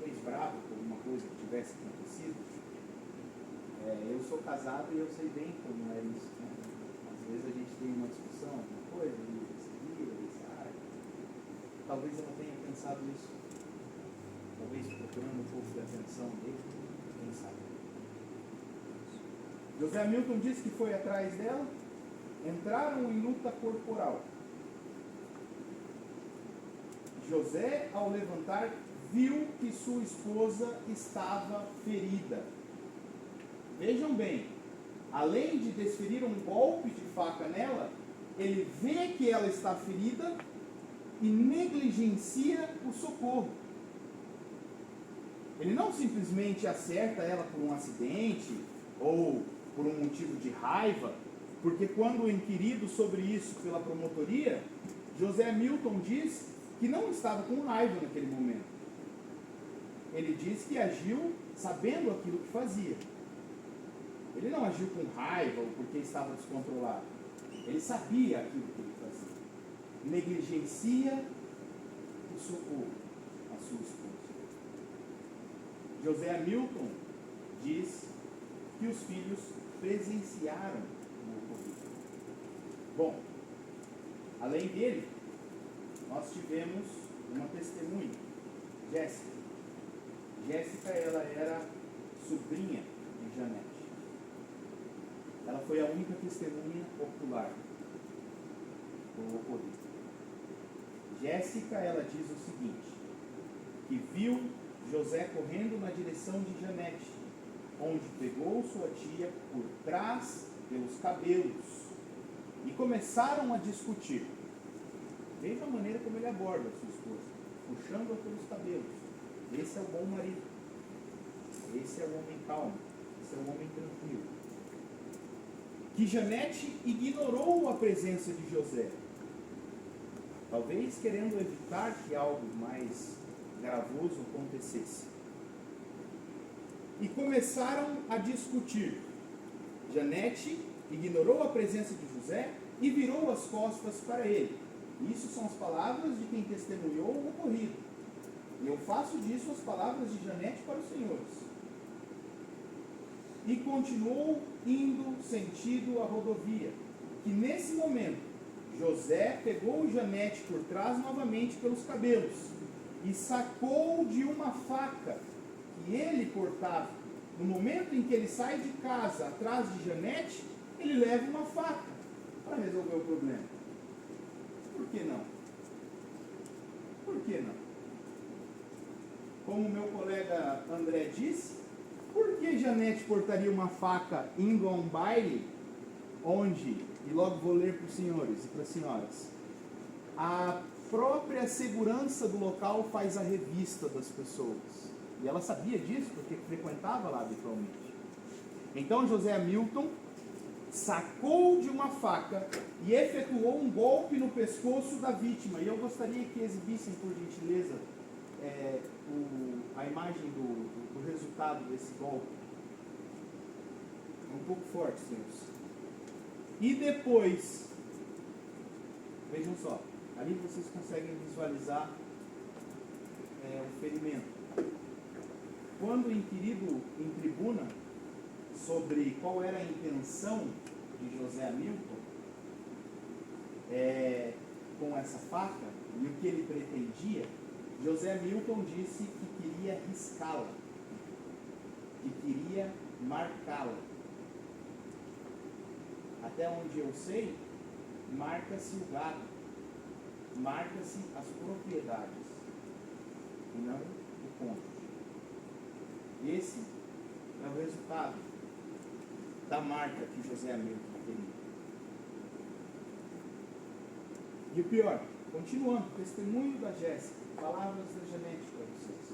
Fez bravo por alguma coisa que tivesse acontecido. Eu sou casado e eu sei bem como é isso, né? Às vezes a gente tem uma discussão, alguma coisa, e ele se vira, ele sai. talvez eu não tenha pensado nisso. Talvez procurando um pouco de atenção dele, quem sabe. José Hamilton disse que foi atrás dela, entraram em luta corporal. José, ao levantar, viu que sua esposa estava ferida. Vejam bem, além de desferir um golpe de faca nela, ele vê que ela está ferida e negligencia o socorro. Ele não simplesmente acerta ela por um acidente ou por um motivo de raiva, porque quando inquirido sobre isso pela promotoria, José Hamilton diz que não estava com raiva naquele momento. Ele diz que agiu sabendo aquilo que fazia. Ele não agiu com raiva ou porque estava descontrolado. Ele sabia aquilo que ele fazia. Negligencia o socorro à sua esposa. José Hamilton diz que os filhos presenciaram o ocorrido. Bom, além dele, nós tivemos uma testemunha, Jéssica. Jéssica, ela era sobrinha de Janete. Ela foi a única testemunha ocular do ocorrido. Jéssica, ela diz o seguinte, que viu José correndo na direção de Janete, onde pegou sua tia por trás pelos cabelos e começaram a discutir. Veja a maneira como ele aborda a sua esposa, puxando-a pelos cabelos. Esse é o bom marido. Esse é o homem calmo. Esse é o homem tranquilo. Que Janete ignorou a presença de José, talvez querendo evitar que algo mais gravoso acontecesse. E começaram a discutir. Janete ignorou a presença de José e virou as costas para ele. Isso são as palavras de quem testemunhou o ocorrido. E eu faço disso as palavras de Janete para os senhores. E continuou indo sentido a rodovia, que nesse momento José pegou Janete por trás novamente pelos cabelos e sacou de uma faca que ele portava. No momento em que ele sai de casa atrás de Janete, ele leva uma faca para resolver o problema. Por que não? Por que não? Como meu colega André disse, por que Janete portaria uma faca indo a um baile onde, e logo vou ler para os senhores e para as senhoras, a própria segurança do local faz a revista das pessoas. E ela sabia disso porque frequentava lá habitualmente. Então José Hamilton sacou de uma faca e efetuou um golpe no pescoço da vítima. E eu gostaria que exibissem, por gentileza, a imagem do resultado desse golpe. É um pouco forte, senhores. E depois, vejam só, ali vocês conseguem visualizar o ferimento. Quando inquirido em tribuna sobre qual era a intenção de José Hamilton com essa faca e o que ele pretendia, José Hamilton disse que queria riscá-la, que queria marcá-la. Até onde eu sei, marca-se o gado, marca-se as propriedades, e não o cônjuge. Esse é o resultado da marca que José Hamilton queria. E o pior, continuando, testemunho da Jéssica, palavras da Janete para vocês.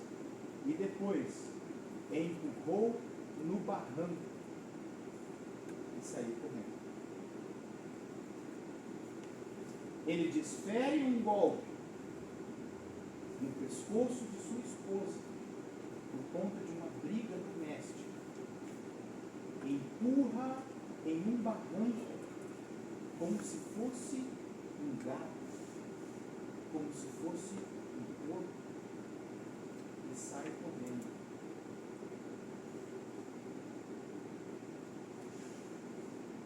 E depois, empurrou no barranco e saiu correndo. Ele desfere um golpe no pescoço de sua esposa por conta de uma briga doméstica. Empurra em um barranco como se fosse um gato, como se fosse um porco, e sai correndo.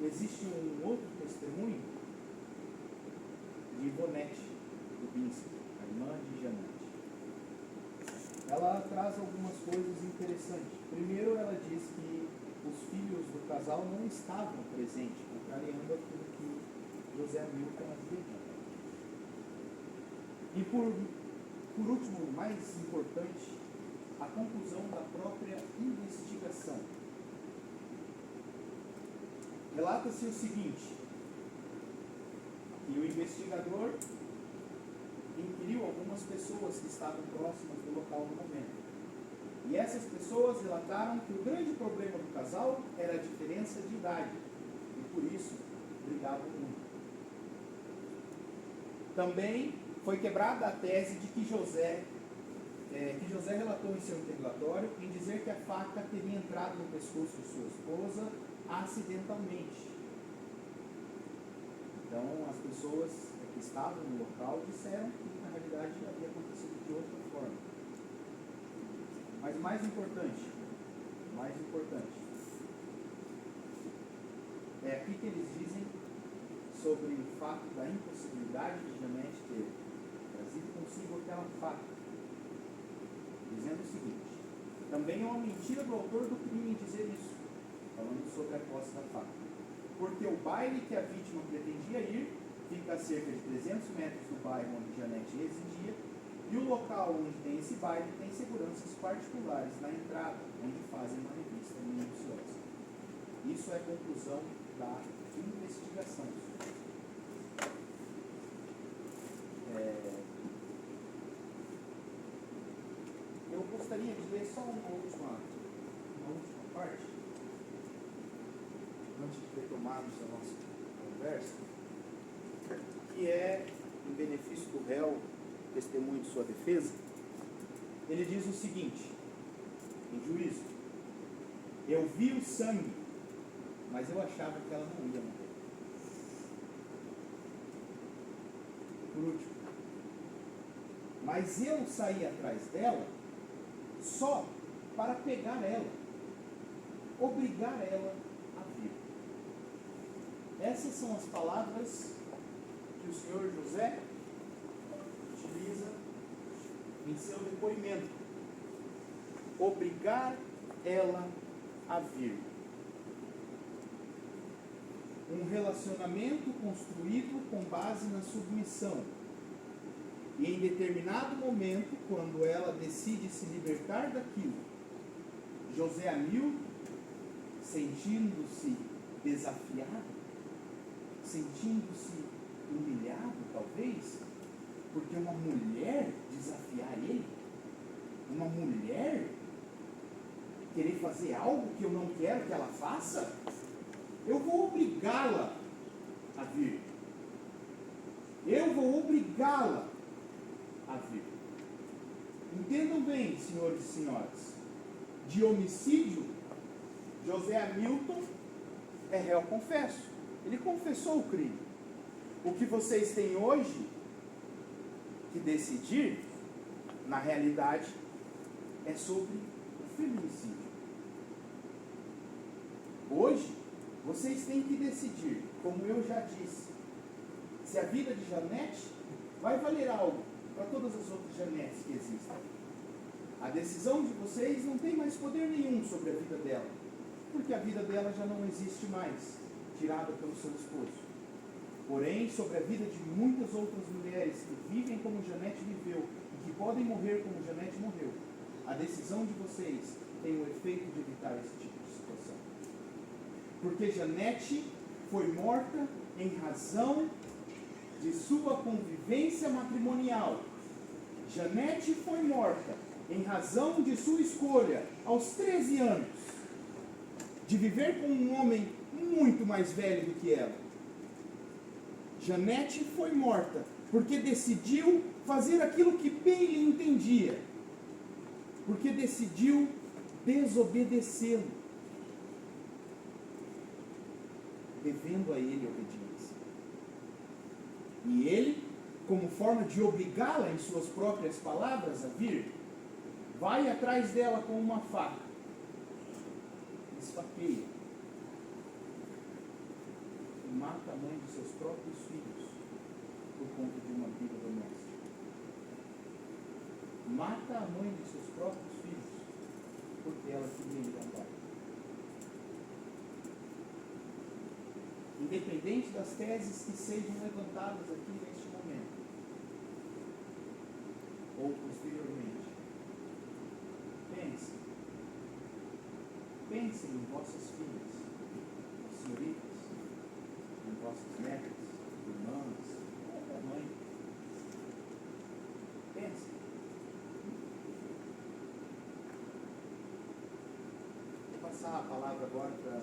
Existe um outro testemunho de Ivonete Dubinsky, a irmã de Janete. Ela traz algumas coisas interessantes. Primeiro, ela diz que os filhos do casal não estavam presentes, contrariando aquilo que José Milton havia dito. E por último, mais importante, a conclusão da própria investigação. Relata-se o seguinte, que o investigador inquiriu algumas pessoas que estavam próximas do local no momento. E essas pessoas relataram que o grande problema do casal era a diferença de idade, e por isso brigavam muito. Também foi quebrada a tese de que José relatou em seu interrogatório em dizer que a faca teria entrado no pescoço de sua esposa acidentalmente. Então, as pessoas que estavam no local disseram que, na realidade, havia acontecido de outra forma. Mas mais importante, é aqui que eles dizem sobre o fato da impossibilidade de Janete ter trazido consigo aquela faca, dizendo o seguinte: também é uma mentira do autor do crime em dizer isso, falando sobre a posse da faca, porque o baile que a vítima pretendia ir fica a cerca de 300 metros do bairro onde Janete residia, e o local onde tem esse baile tem seguranças particulares na entrada, onde fazem uma revista minuciosa. Isso é a conclusão da investigação. Eu gostaria de ler só uma última parte, antes de retomarmos a nossa conversa, que é em benefício do réu, testemunho de sua defesa. Ele diz o seguinte, em juízo: eu vi o sangue, mas eu achava que ela não ia morrer. Por último, mas eu saí atrás dela só para pegar ela, obrigar ela a vir. Essas são as palavras que o senhor José utiliza em seu depoimento. Obrigar ela a vir. Um relacionamento construído com base na submissão. E em determinado momento, quando ela decide se libertar daquilo, José Hamilton, sentindo-se desafiado, sentindo-se humilhado, talvez, porque uma mulher desafiar ele, uma mulher querer fazer algo que eu não quero que ela faça, eu vou obrigá-la a vir. Eu vou obrigá-la a vir. Entendam bem, senhores e senhoras, de homicídio, José Hamilton é réu confesso. Ele confessou o crime. O que vocês têm hoje que decidir, na realidade, é sobre o feminicídio. Hoje, vocês têm que decidir, como eu já disse, se a vida de Janete vai valer algo para todas as outras Janetes que existem. A decisão de vocês não tem mais poder nenhum sobre a vida dela, porque a vida dela já não existe mais, tirada pelo seu esposo. Porém, sobre a vida de muitas outras mulheres que vivem como Janete viveu e que podem morrer como Janete morreu, a decisão de vocês tem o efeito de evitar esse tipo de situação. Porque Janete foi morta em razão de sua convivência matrimonial. Janete foi morta em razão de sua escolha, aos 13 anos, de viver com um homem muito mais velho do que ela. Janete foi morta porque decidiu fazer aquilo que bem lhe entendia, porque decidiu desobedecê-lo, devendo a ele obediência. E ele, como forma de obrigá-la, em suas próprias palavras, a vir, vai atrás dela com uma faca, esfaqueia e mata a mãe de seus próprios filhos por conta de uma briga doméstica. mata a mãe de seus próprios filhos porque ela queria ir ao pai. Independente das teses que sejam levantadas aqui neste momento, ou posteriormente, pensem em vossas filhas, as senhoritas, em vossas netas, irmãs, mãe. Pensem. Vou passar a palavra agora para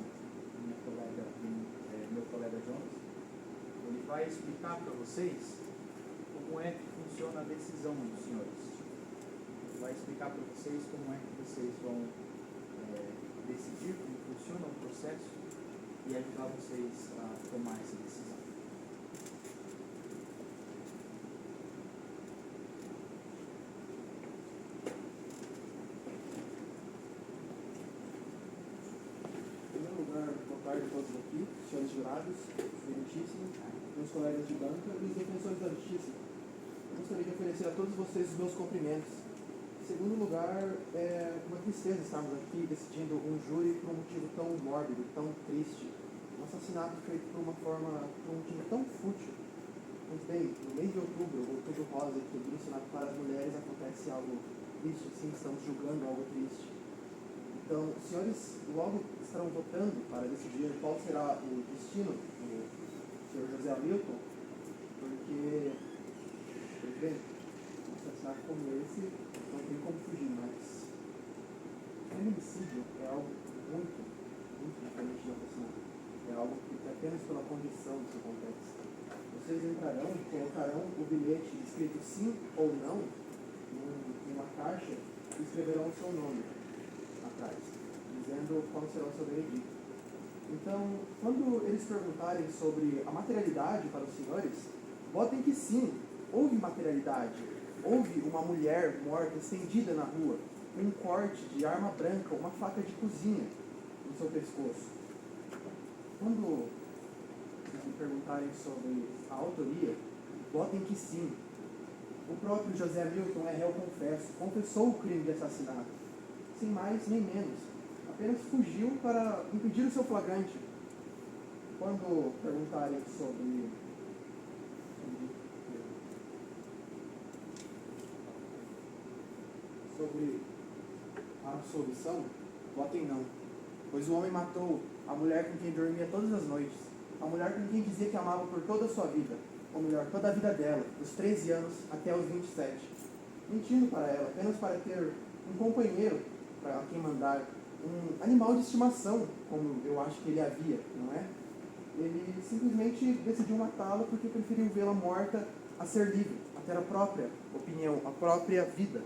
meu colega Jonas. Ele vai explicar para vocês como é que funciona a decisão dos senhores. Ele vai explicar para vocês como é que vocês vão decidir, como funciona o processo e ajudar vocês a tomar essa decisão. Em primeiro lugar, boa tarde a todos aqui, senhores jurados, excelentíssimo, meus colegas de banca e os defensores da justiça. Eu gostaria de oferecer a todos vocês os meus cumprimentos. Em segundo lugar, é uma tristeza estarmos aqui decidindo um júri por um motivo tão mórbido, tão triste. Um assassinato feito por um motivo tão fútil. Mas bem, no mês de outubro rosa, que é direcionado para as mulheres, acontece algo triste, sim, estamos julgando algo triste. Então, os senhores logo estarão votando para decidir qual será o destino do senhor José Hamilton, porque, bem, um assassinato como esse não tem como fugir, mas feminicídio é algo muito, muito diferente de assassinato. É algo que apenas pela condição que acontece. Vocês entrarão e colocarão o bilhete escrito sim ou não em uma caixa e escreverão o seu nome atrás, dizendo qual será o seu veredito. Então, quando eles perguntarem sobre a materialidade para os senhores, votem que sim, houve materialidade. Houve uma mulher morta, estendida na rua, com um corte de arma branca, uma faca de cozinha no seu pescoço. Quando me perguntarem sobre a autoria, votem que sim. O próprio José Hamilton é réu confesso, confessou o crime de assassinato, sem mais nem menos. Apenas fugiu para impedir o seu flagrante. Quando perguntarem sobre a absolvição, votem não. Pois o homem matou a mulher com quem dormia todas as noites, a mulher com quem dizia que amava por toda a sua vida, ou melhor, toda a vida dela, dos 13 anos até os 27, mentindo para ela, apenas para ter um companheiro para quem mandar, um animal de estimação, como eu acho que ele havia, não é? Ele simplesmente decidiu matá-la porque preferiu vê-la morta a ser livre, a ter a própria opinião, a própria vida.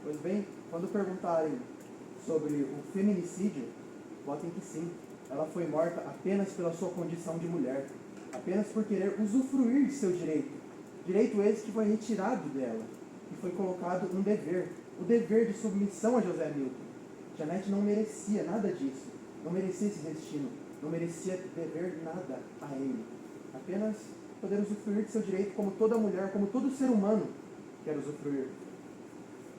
Pois bem, quando perguntarem sobre o feminicídio, votem que sim. Ela foi morta apenas pela sua condição de mulher, apenas por querer usufruir de seu direito. Direito esse que foi retirado dela e foi colocado um dever, o dever de submissão a José Hamilton. Janete não merecia nada disso, não merecia esse destino, não merecia dever nada a ele. Apenas poder usufruir de seu direito como toda mulher, como todo ser humano quer usufruir.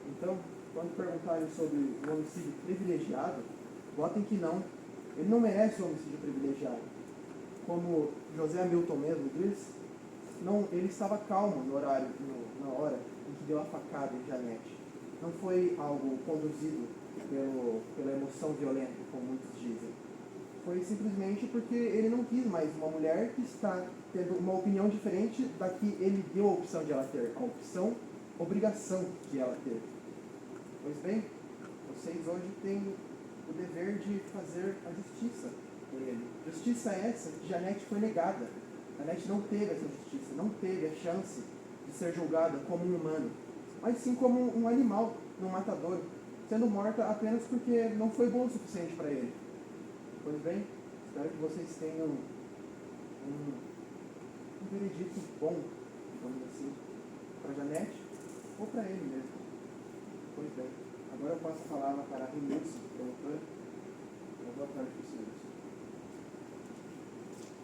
Então, quando perguntarem sobre o homicídio privilegiado, votem que não. Ele não merece o homicídio privilegiado. Como José Hamilton mesmo diz, não, ele estava calmo na hora em que deu a facada em Janete. Não foi algo conduzido pela emoção violenta, como muitos dizem. Foi simplesmente porque ele não quis mais uma mulher que está tendo uma opinião diferente da que ele deu a opção de ela ter. A opção, obrigação de ela ter. Pois bem, vocês hoje têm o dever de fazer a justiça por ele. Justiça essa que Janete foi negada. Janete não teve essa justiça, não teve a chance de ser julgada como um humano, mas sim como um animal, um matador, sendo morta apenas porque não foi bom o suficiente para ele. Pois bem, espero que vocês tenham um veredito bom, digamos assim, para Janete ou para ele mesmo. Pois bem, agora eu passo a palavra para a Renilson, doutora. Boa tarde para os senhores.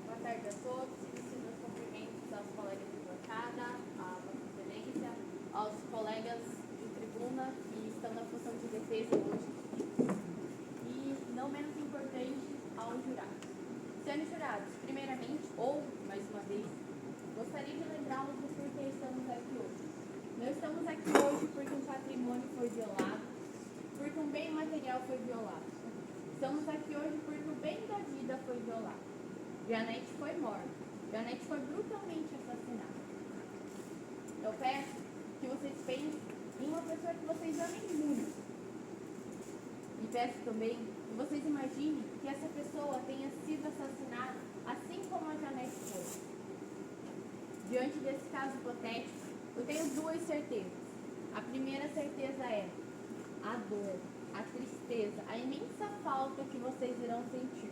Boa tarde a todos, inicio meus cumprimentos aos colegas de bancada, à Vossa Excelência, aos colegas de defesa hoje. E, não menos importante, aos jurados. Senhores jurados, primeiramente, ou mais uma vez, gostaria de lembrá-los do porquê estamos aqui hoje. Nós estamos aqui hoje porque um patrimônio foi violado, porque um bem material foi violado. Estamos aqui hoje porque o bem da vida foi violado. Janete foi morta. Janete foi brutalmente assassinada. Eu peço que vocês pensem em uma pessoa que vocês amem muito. E peço também que vocês imaginem que essa pessoa tenha sido assassinada assim como a Janete foi. Diante desse caso hipotético, eu tenho duas certezas. A primeira certeza é a dor, a tristeza, a imensa falta que vocês irão sentir.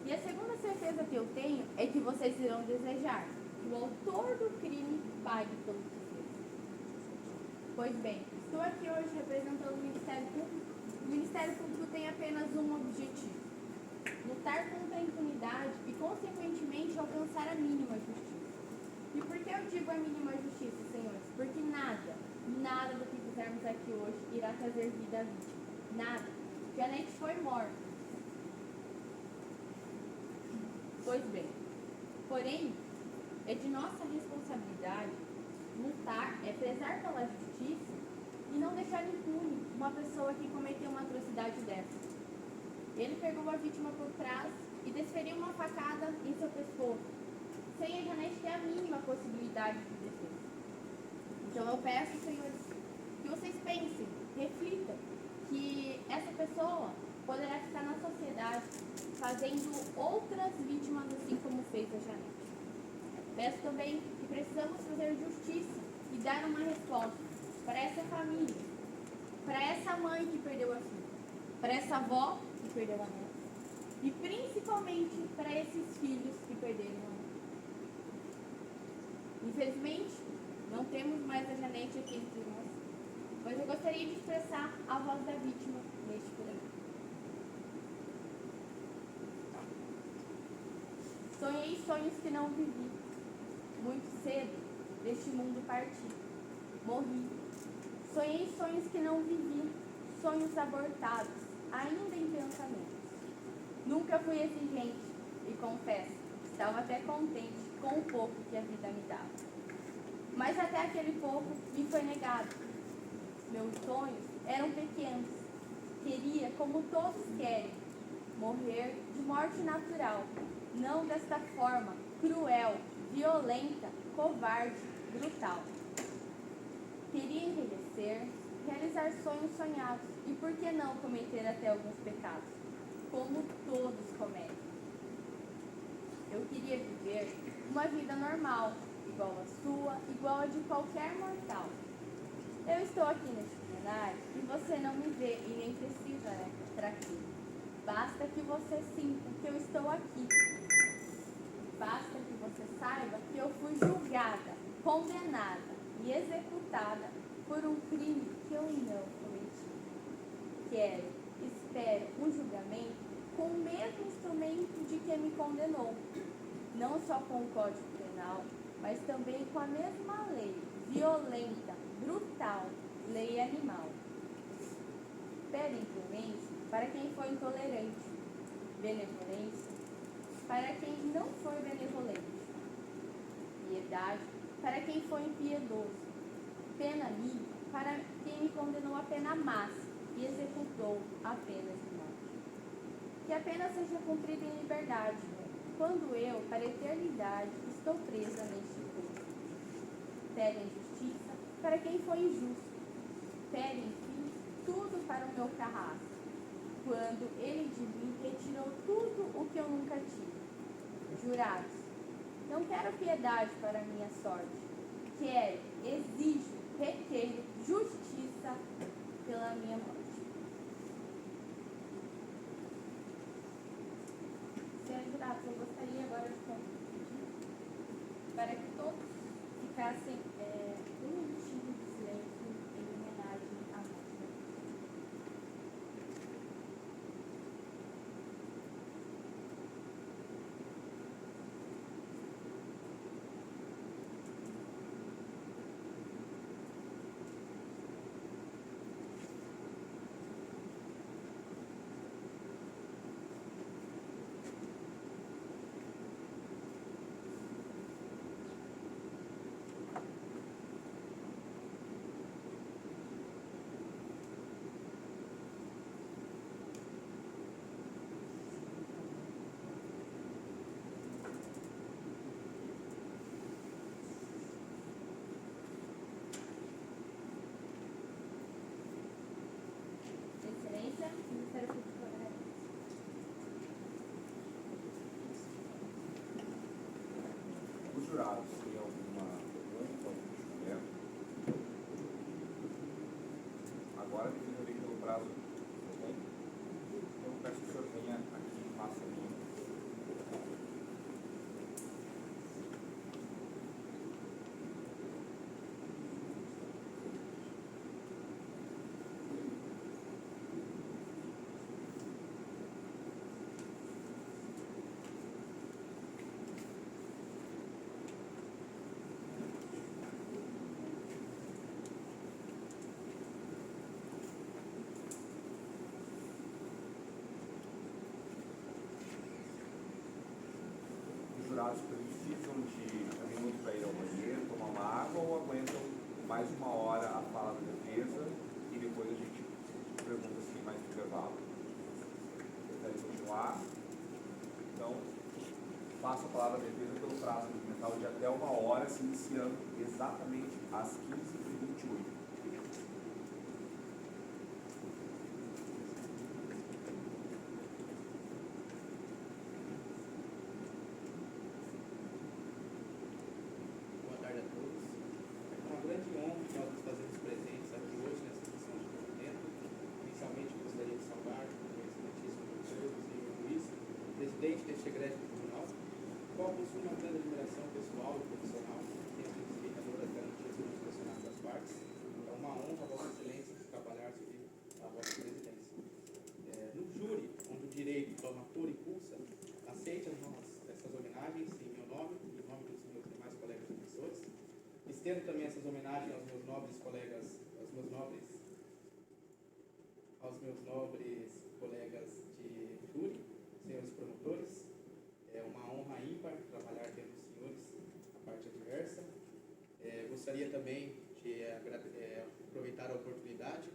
E a segunda certeza que eu tenho é que vocês irão desejar que o autor do crime pague pelo que fez. Pois bem, estou aqui hoje representando o Ministério Público. O Ministério Público tem apenas um objetivo: lutar contra a impunidade e, consequentemente, alcançar a mínima justiça. E por que eu digo a mínima justiça, senhores? Porque nada do que fizermos aqui hoje irá trazer vida à vítima. Nada. Janete foi morta. Pois bem, porém, é de nossa responsabilidade lutar, prezar pela justiça e não deixar impune uma pessoa que cometeu uma atrocidade dessa. Ele pegou a vítima por trás e desferiu uma facada em seu pescoço, sem a Janete ter a mínima possibilidade de defesa. Então eu peço, senhores, que vocês pensem, reflitam, que essa pessoa poderá ficar na sociedade fazendo outras vítimas assim como fez a Janete. Peço também que precisamos fazer justiça e dar uma resposta para essa família, para essa mãe que perdeu a filha, para essa avó que perdeu a neta e principalmente para esses filhos que perderam a mãe. Infelizmente, não temos mais a Janete aqui entre nós, mas eu gostaria de expressar a voz da vítima neste programa. Sonhei sonhos que não vivi. Muito cedo, deste mundo parti. Morri. Sonhei sonhos que não vivi. Sonhos abortados, ainda em pensamentos. Nunca fui exigente e confesso, estava até contente com o pouco que a vida me dava. Mas até aquele pouco me foi negado. Meus sonhos eram pequenos. Queria, como todos querem, morrer de morte natural, não desta forma cruel, violenta, covarde, brutal. Queria envelhecer, realizar sonhos sonhados e, por que não, cometer até alguns pecados, como todos cometem. Eu queria viver uma vida normal, igual a sua, igual a de qualquer mortal. Eu estou aqui neste cenário e você não me vê e nem precisa estar aqui. Basta que você sinta que eu estou aqui. Basta que você saiba que eu fui julgada, condenada e executada por um crime que eu não cometi. Quero, espero um julgamento com o mesmo instrumento de quem me condenou. Não só com o Código Penal, mas também com a mesma lei, violenta, brutal, lei animal. Pedem clemência para quem foi intolerante, benevolência para quem não foi benevolente, piedade para quem foi impiedoso, pena livre para quem me condenou a pena máxima e executou a pena de morte. Que a pena seja cumprida em liberdade, quando eu, para a eternidade, estou presa neste corpo. Pedem justiça para quem foi injusto, pedem, enfim, tudo para o meu carrasco, quando ele de mim retirou tudo o que eu nunca tive. Jurados, não quero piedade para a minha sorte. Quero, exijo, requeiro justiça pela minha morte. Senhores jurados, eu gostaria agora de pedir para que todos ficassem um minutinho de silêncio em homenagem à nossa. jurados têm alguma pergunta, algum questionamento? Agora, definido bem pelo prazo, ok? Então, eu peço que o senhor venha aqui e faça a minha. Os jurados precisam de um minuto para ir ao banheiro, tomar uma água, ou aguentam mais uma hora a fala da defesa e depois a gente pergunta assim mais no intervalo. Querem continuar? Então, faço a palavra da defesa pelo prazo documental de até uma hora, se iniciando exatamente às 15h28. Boa tarde a todos. É uma grande honra que nós nos fazemos presentes aqui hoje nessa sessão de julgamento. Inicialmente, gostaria de saudar o excelentíssimo doutor Senhor Luiz, presidente deste egrégio tribunal, qual possui uma grande admiração pessoal e profissional, sempre respeitador das garantias constitucionais das partes. É uma honra, Vossa Excelência, trabalhar sob a vossa presidência. No júri, onde o direito toma cor e pulsa, aceite essas homenagens em meu nome e em nome dos meus demais colegas professores. Estendo também essas homenagens aos meus nobres colegas, de júri, senhores promotores. É uma honra ímpar trabalhar tendo os senhores a parte adversa. Gostaria também de aproveitar a oportunidade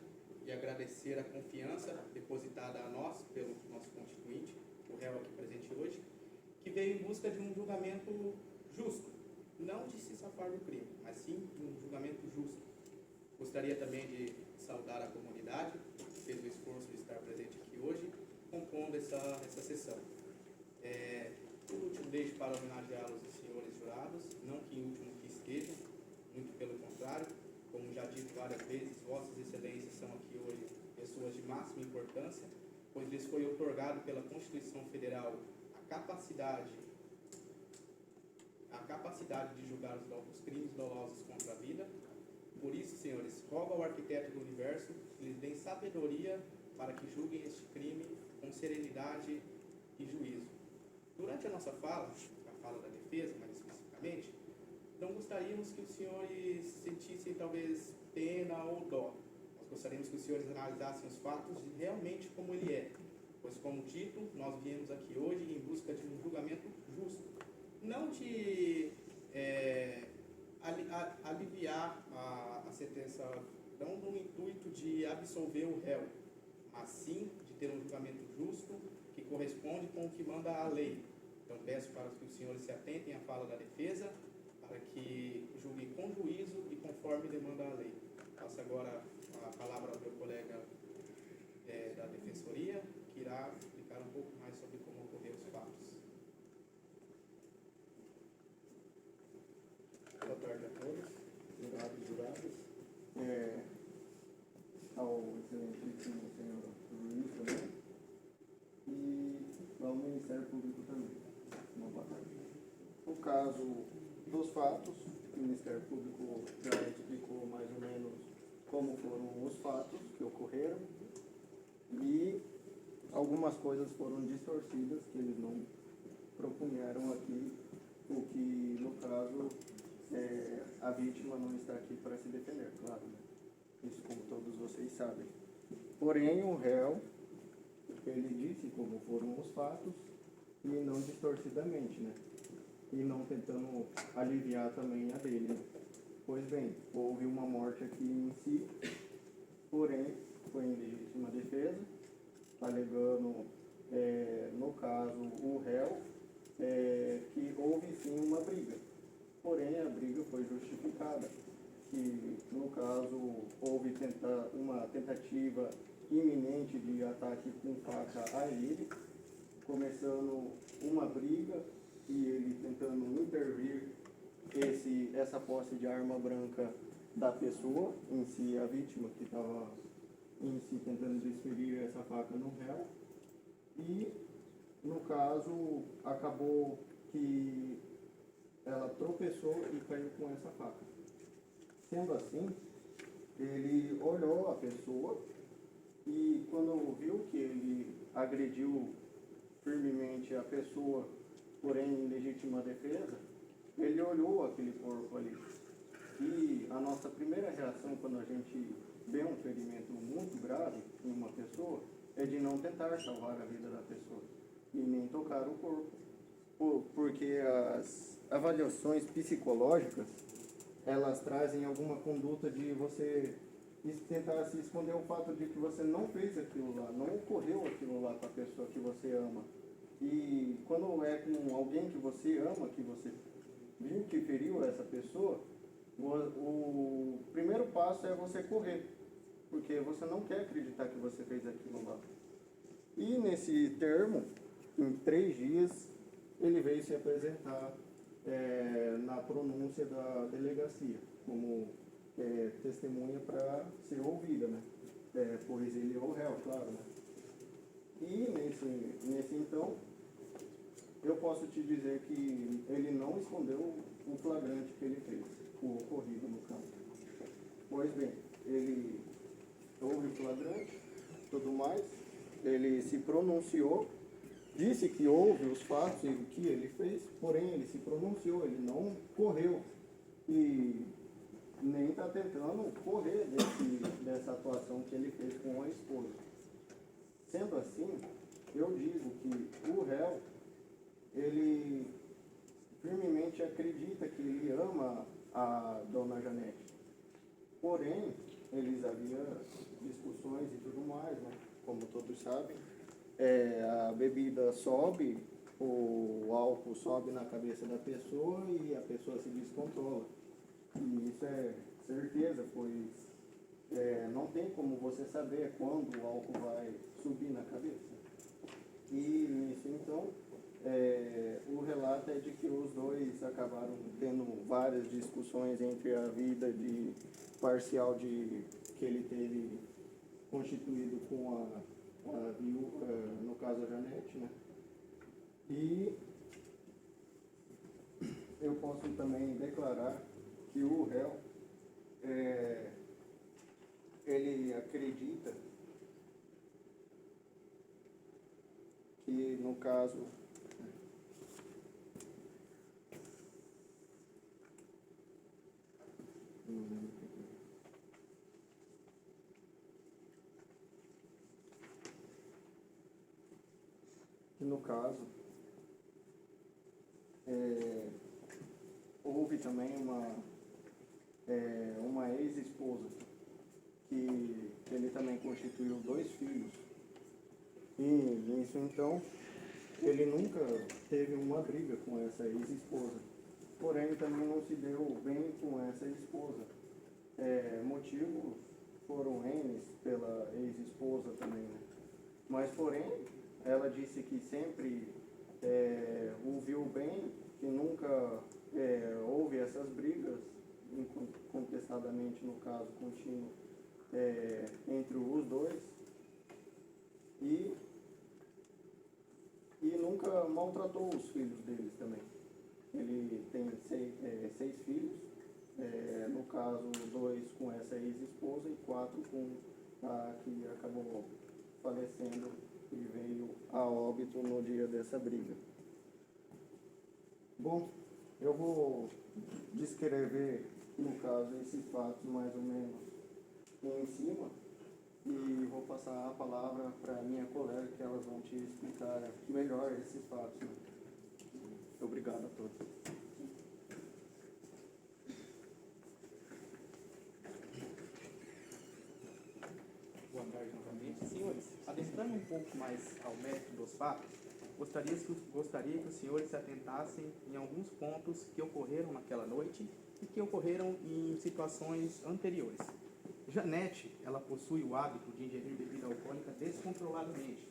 e agradecer a confiança depositada a nós pelo nosso constituinte, o réu aqui presente hoje, que veio em busca de um julgamento justo, não de se safar do crime, mas sim de um julgamento justo. Gostaria também de saudar a comunidade, que fez o esforço de estar presente aqui hoje, compondo essa sessão. Por último, deixo para homenageá-los os senhores jurados, não que em último que estejam, muito pelo contrário, como já dito várias vezes, vossas excelências são aqui hoje pessoas de máxima importância, pois lhes foi otorgado pela Constituição Federal a capacidade de julgar os crimes dolosos contra a vida. Por isso, senhores, rogo ao arquiteto do universo que lhes dê sabedoria para que julguem este crime com serenidade e juízo. Durante a nossa fala, a fala da defesa mais especificamente, não gostaríamos que os senhores sentissem talvez pena ou dó. Nós gostaríamos que os senhores analisassem os fatos realmente como ele é, pois, como dito, nós viemos aqui hoje em busca de um julgamento justo, não de aliviar a sentença, não no intuito de absolver o réu, mas sim de ter um julgamento justo que corresponde com o que manda a lei. Então, peço para que os senhores se atentem à fala da defesa, para que julguem com juízo e conforme demanda a lei. Passo agora a palavra ao meu colega da Defensoria, que irá explicar um pouco mais sobre como ocorreram os fatos. Boa tarde a todos, jurados e juradas, ao excelentíssimo senhor Luiz também, e ao Ministério Público também. Uma boa tarde. No caso dos fatos, o Ministério Público já explicou mais ou menos como foram os fatos que ocorreram, e algumas coisas foram distorcidas que eles não propunharam aqui, o que, no caso, a vítima não está aqui para se defender, claro, né? Isso como todos vocês sabem. Porém, o réu, ele disse como foram os fatos, e não distorcidamente, né? E não tentando aliviar também a dele. Pois bem, houve uma morte aqui em si, porém, foi em legítima defesa, alegando, no caso, o réu, que houve sim uma briga. Porém, a briga foi justificada, que, no caso, houve uma tentativa iminente de ataque com faca a ele, começando uma briga e ele tentando intervir essa posse de arma branca da pessoa, em si a vítima que estava em si tentando desferir essa faca no réu. E, no caso, acabou que ela tropeçou e caiu com essa faca. Sendo assim, ele olhou a pessoa e quando viu que ele agrediu firmemente a pessoa, porém em legítima defesa, ele olhou aquele corpo ali. E a nossa primeira reação quando a gente vê um ferimento muito grave em uma pessoa é de não tentar salvar a vida da pessoa e nem tocar o corpo. Porque as avaliações psicológicas, elas trazem alguma conduta de você tentar se esconder o fato de que você não fez aquilo lá, não ocorreu aquilo lá com a pessoa que você ama. E quando é com alguém que você ama, que você viu que feriu essa pessoa, o primeiro passo é você correr, porque você não quer acreditar que você fez aquilo lá. E nesse termo, em 3 dias, ele veio se apresentar na pronúncia da delegacia, como testemunha para ser ouvida, né? Pois ele é o réu, claro, né? E nesse então, eu posso te dizer que ele não escondeu o flagrante que ele fez, o ocorrido no campo. Pois bem, ele houve o flagrante, tudo mais, ele se pronunciou, disse que houve os fatos e o que ele fez, porém ele se pronunciou, ele não correu e nem está tentando correr dessa atuação que ele fez com a esposa. Sendo assim, eu digo que o réu, ele firmemente acredita que ele ama a dona Janete. Porém, eles haviam discussões e tudo mais, né? Como todos sabem, a bebida sobe, o álcool sobe na cabeça da pessoa e a pessoa se descontrola. E isso é certeza, pois não tem como você saber quando o álcool vai subir na cabeça. E nisso, então, o relato é de que os dois acabaram tendo várias discussões entre a vida parcial que ele teve constituído com a viúva, no caso a Janete, né? E eu posso também declarar que o réu, ele acredita que, no caso, houve também uma ex-esposa que ele também constituiu 2 filhos. E nisso então, ele nunca teve uma briga com essa ex-esposa. Porém, também não se deu bem com essa esposa. Motivos foram N pela ex-esposa também, né? Mas, porém, ela disse que sempre o viu bem, que nunca houve essas brigas, incontestadamente no caso contínuo, entre os dois, e nunca maltratou os filhos deles também. Ele tem 6 filhos, no caso 2 com essa ex-esposa e 4 com a que acabou falecendo e veio a óbito no dia dessa briga. Bom, eu vou descrever, no caso, esses fatos mais ou menos em cima e vou passar a palavra para minha colega, que elas vão te explicar melhor esses fatos. Obrigado a todos. Boa tarde novamente. Senhores, adentrando um pouco mais ao mérito dos fatos, gostaria que os senhores se atentassem em alguns pontos que ocorreram naquela noite e que ocorreram em situações anteriores. Janete, ela possui o hábito de ingerir bebida alcoólica descontroladamente,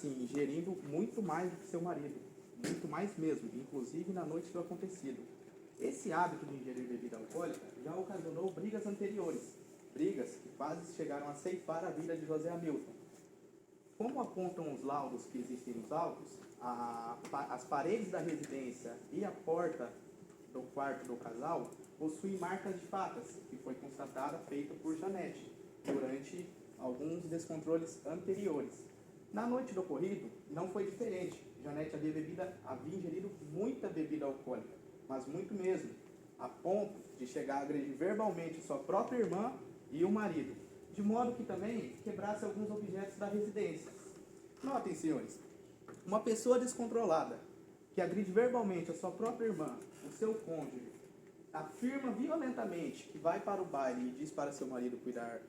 ingerindo muito mais do que seu marido, muito mais mesmo, inclusive na noite do acontecido. Esse hábito de ingerir bebida alcoólica já ocasionou brigas anteriores, brigas que quase chegaram a ceifar a vida de José Hamilton. Como apontam os laudos que existem nos autos, as paredes da residência e a porta do quarto do casal possuem marcas de facas, que foi constatada feita por Janete durante alguns descontroles anteriores. Na noite do ocorrido, não foi diferente. Janete havia ingerido muita bebida alcoólica, mas muito mesmo, a ponto de chegar a agredir verbalmente sua própria irmã e o marido, de modo que também quebrasse alguns objetos da residência. Notem, senhores, uma pessoa descontrolada, que agride verbalmente a sua própria irmã, o seu cônjuge, afirma violentamente que vai para o baile e diz para seu marido cuidar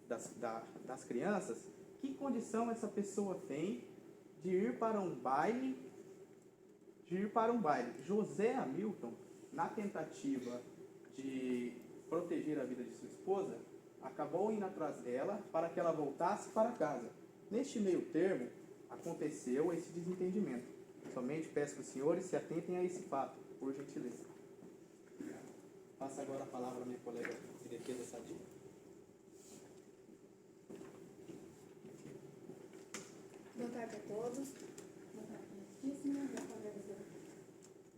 das crianças, que condição essa pessoa tem de ir para um baile? José Hamilton, na tentativa de proteger a vida de sua esposa, acabou indo atrás dela para que ela voltasse para casa. Neste meio termo, aconteceu esse desentendimento. Somente peço que os senhores se atentem a esse fato, por gentileza. Passo agora a palavra à minha colega de defesa, Sadia. Boa tarde a todos. Boa tarde, Justíssima. Boa tarde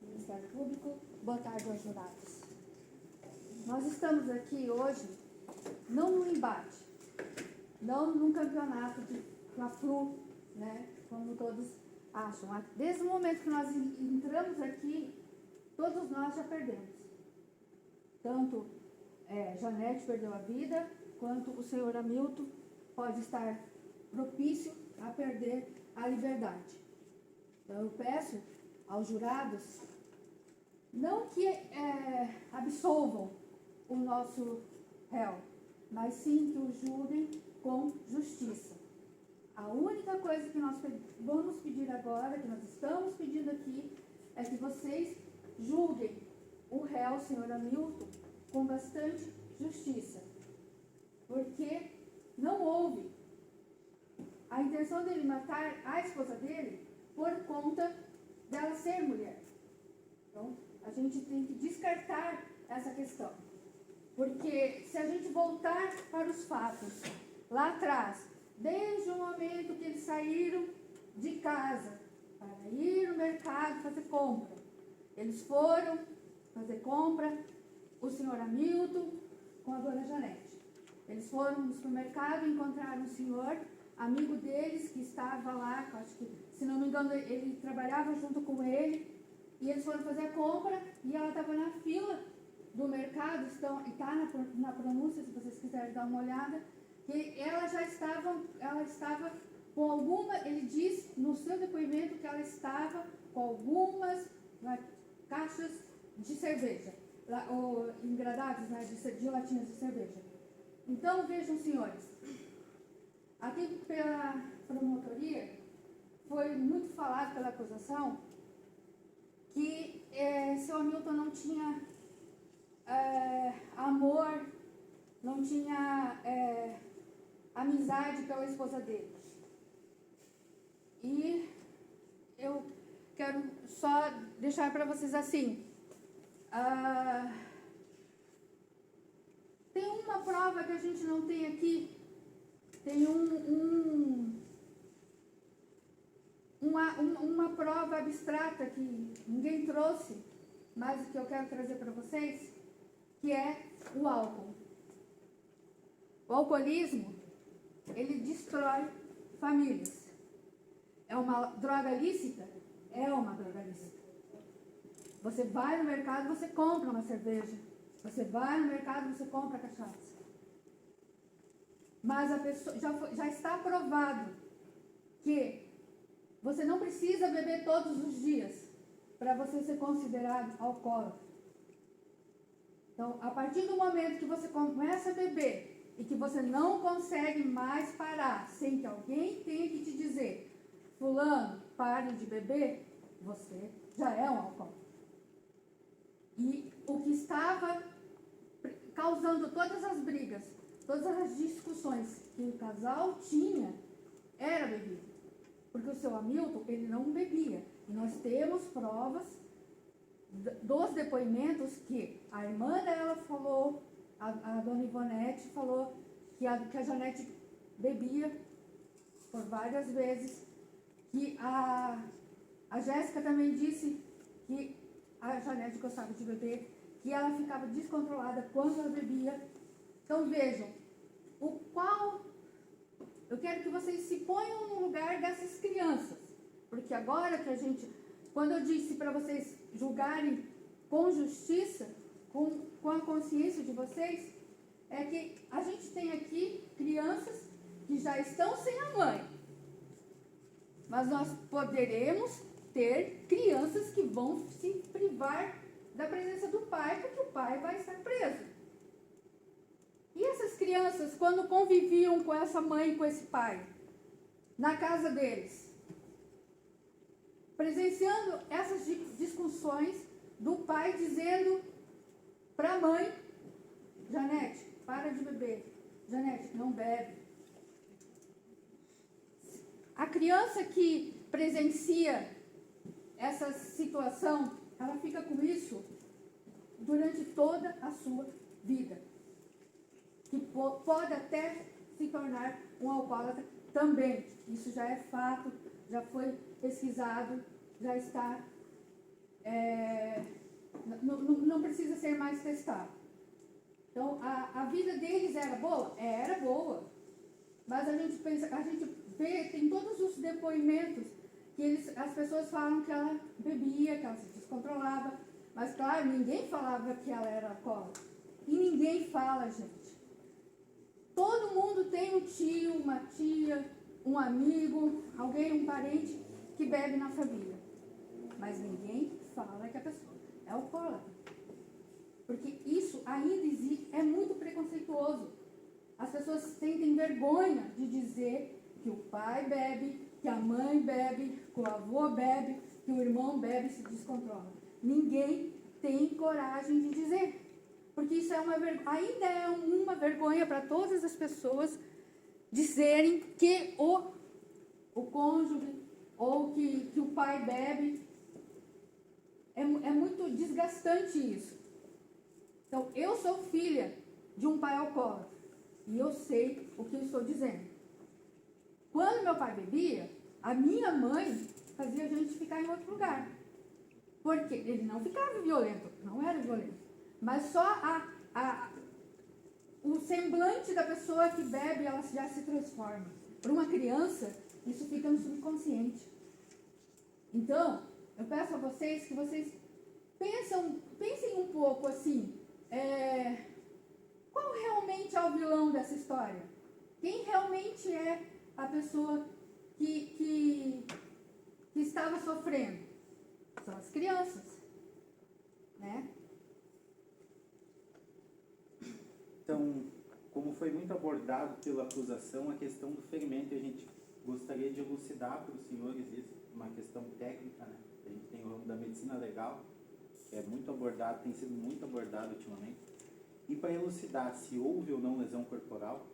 ao Ministério Público. Boa tarde aos jurados. Nós estamos aqui hoje, não num embate, não num campeonato de Fla-Flu, né, como todos acham. Desde o momento que nós entramos aqui, todos nós já perdemos. Tanto Janete perdeu a vida, quanto o senhor Hamilton pode estar propício a perder a liberdade. Então eu peço aos jurados não que absolvam o nosso réu, mas sim que o julguem com justiça. A única coisa que nós vamos pedir agora, que nós estamos pedindo aqui, é que vocês julguem o réu, o senhor Hamilton, com bastante justiça. Porque não houve a intenção dele matar a esposa dele por conta dela ser mulher. Então, a gente tem que descartar essa questão. Porque se a gente voltar para os fatos, lá atrás, desde o momento que eles saíram de casa para ir no mercado fazer compra, eles foram fazer compra, o senhor Hamilton com a dona Janete. Eles foram no supermercado e encontraram um senhor, amigo deles, que estava lá, acho que, se não me engano, ele trabalhava junto com ele, e eles foram fazer a compra, e ela estava na fila do mercado, e está na pronúncia, se vocês quiserem dar uma olhada, que ela estava com alguma, ele diz no seu depoimento que ela estava com algumas caixas de cerveja, ou engradados, né, de latinhas de cerveja. Então, vejam, senhores, aqui pela promotoria, foi muito falado pela acusação que seu Hamilton não tinha amor, não tinha amizade pela esposa dele. E eu quero só deixar para vocês assim, tem uma prova que a gente não tem aqui, tem uma prova abstrata que ninguém trouxe, mas que eu quero trazer para vocês, que é o álcool. O alcoolismo, ele destrói famílias. É uma droga lícita? É uma droga lícita. Você vai no mercado, você compra uma cerveja. Você vai no mercado, você compra cachaça. Mas a pessoa, já está provado que você não precisa beber todos os dias para você ser considerado alcoólatra. Então, a partir do momento que você começa a beber e que você não consegue mais parar, sem que alguém tenha que te dizer, fulano, pare de beber, você já é um alcoólatra. E o que estava causando todas as brigas, todas as discussões que o casal tinha, era bebida. Porque o seu Hamilton, ele não bebia. E nós temos provas dos depoimentos que a irmã dela falou, a dona Ivonete falou que a Janete bebia por várias vezes, que a Jéssica também disse que a Janete gostava de beber, que ela ficava descontrolada quando ela bebia. Então vejam, eu quero que vocês se ponham no lugar dessas crianças, porque agora que quando eu disse para vocês julgarem com justiça, com a consciência de vocês, é que a gente tem aqui crianças que já estão sem a mãe, mas nós poderemos ter crianças que vão se privar da presença do pai, porque o pai vai estar preso. E essas crianças, quando conviviam com essa mãe e com esse pai, na casa deles, presenciando essas discussões do pai dizendo para a mãe: Janete, para de beber. Janete, não bebe. A criança que presencia essa situação, ela fica com isso durante toda a sua vida. Que pode até se tornar um alcoólatra também. Isso já é fato, já foi pesquisado, já está... não precisa ser mais testado. Então, a vida deles era boa? Era boa. Mas a gente vê, tem todos os depoimentos que as pessoas falam que ela bebia, que ela se descontrolava. Mas, claro, ninguém falava que ela era alcoólatra. E ninguém fala, gente. Todo mundo tem um tio, uma tia, um amigo, alguém, um parente que bebe na família. Mas ninguém fala que a pessoa é alcoólatra. Porque isso ainda existe, é muito preconceituoso. As pessoas sentem vergonha de dizer que o pai bebe, que a mãe bebe, que o avô bebe, que o irmão bebe e se descontrola. Ninguém tem coragem de dizer. Porque isso ainda é uma vergonha para todas as pessoas dizerem que o cônjuge ou que o pai bebe. É muito desgastante isso. Então, eu sou filha de um pai alcoólatra e eu sei o que eu estou dizendo. Quando meu pai bebia, a minha mãe fazia a gente ficar em outro lugar. Porque ele não ficava violento, não era violento. Mas só o semblante da pessoa que bebe, ela já se transforma. Para uma criança, isso fica no subconsciente. Então, eu peço a vocês que vocês pensem um pouco assim, qual realmente é o vilão dessa história? Quem realmente é a pessoa que estava sofrendo? São as crianças, né? Então, como foi muito abordado pela acusação, a questão do ferimento, a gente gostaria de elucidar para os senhores isso, uma questão técnica, né? A gente tem o ramo da medicina legal, que é muito abordado, tem sido muito abordado ultimamente. E para elucidar se houve ou não lesão corporal,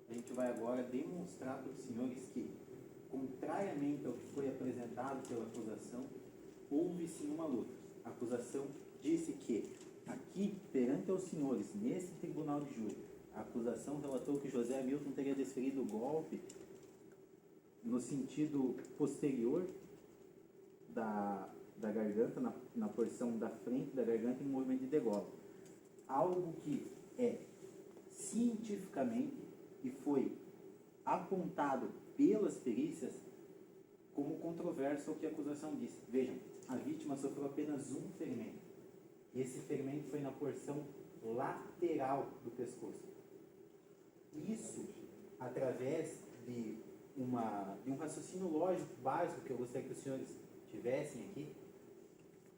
a gente vai agora demonstrar para os senhores que, contrariamente ao que foi apresentado pela acusação, houve sim uma luta. A acusação disse que, aqui, perante aos senhores, nesse tribunal de júri, a acusação relatou que José Hamilton teria desferido o golpe no sentido posterior da garganta, na porção da frente da garganta, em um movimento de degola. Algo que é cientificamente e foi apontado pelas perícias como controverso ao que a acusação disse. Vejam, a vítima sofreu apenas um ferimento. E esse ferimento foi na porção lateral do pescoço. Isso, através de um raciocínio lógico básico que eu gostaria que os senhores tivessem aqui,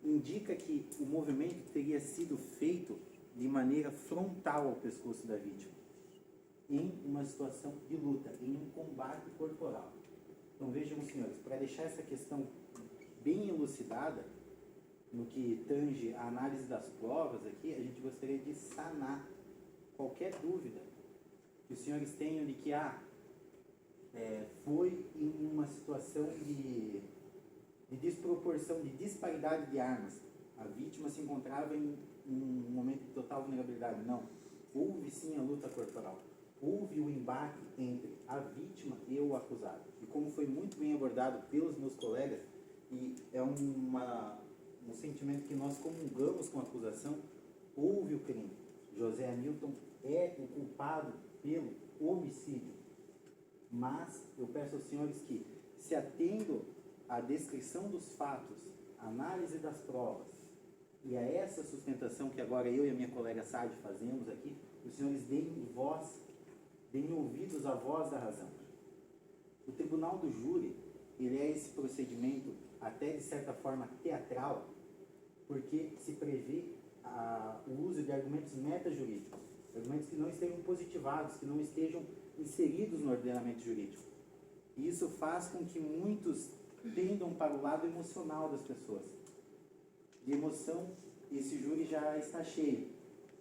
indica que o movimento teria sido feito de maneira frontal ao pescoço da vítima, em uma situação de luta, em um combate corporal. Então vejam, senhores, para deixar essa questão bem elucidada, no que tange a análise das provas aqui, a gente gostaria de sanar qualquer dúvida que os senhores tenham de que foi em uma situação de desproporção, de disparidade de armas. A vítima se encontrava em um momento de total vulnerabilidade. Não. Houve sim a luta corporal. Houve o embate entre a vítima e o acusado. E como foi muito bem abordado pelos meus colegas, e é um sentimento que nós comungamos com a acusação, houve o crime. José Hamilton é o culpado pelo homicídio. Mas eu peço aos senhores que, se atendo à descrição dos fatos, análise das provas, e a essa sustentação que agora eu e a minha colega Sade fazemos aqui, os senhores deem ouvidos à voz da razão. O tribunal do júri, ele é esse procedimento até de certa forma teatral, porque se prevê o uso de argumentos metajurídicos, argumentos que não estejam positivados, que não estejam inseridos no ordenamento jurídico. E isso faz com que muitos tendam para o lado emocional das pessoas. De emoção, esse júri já está cheio.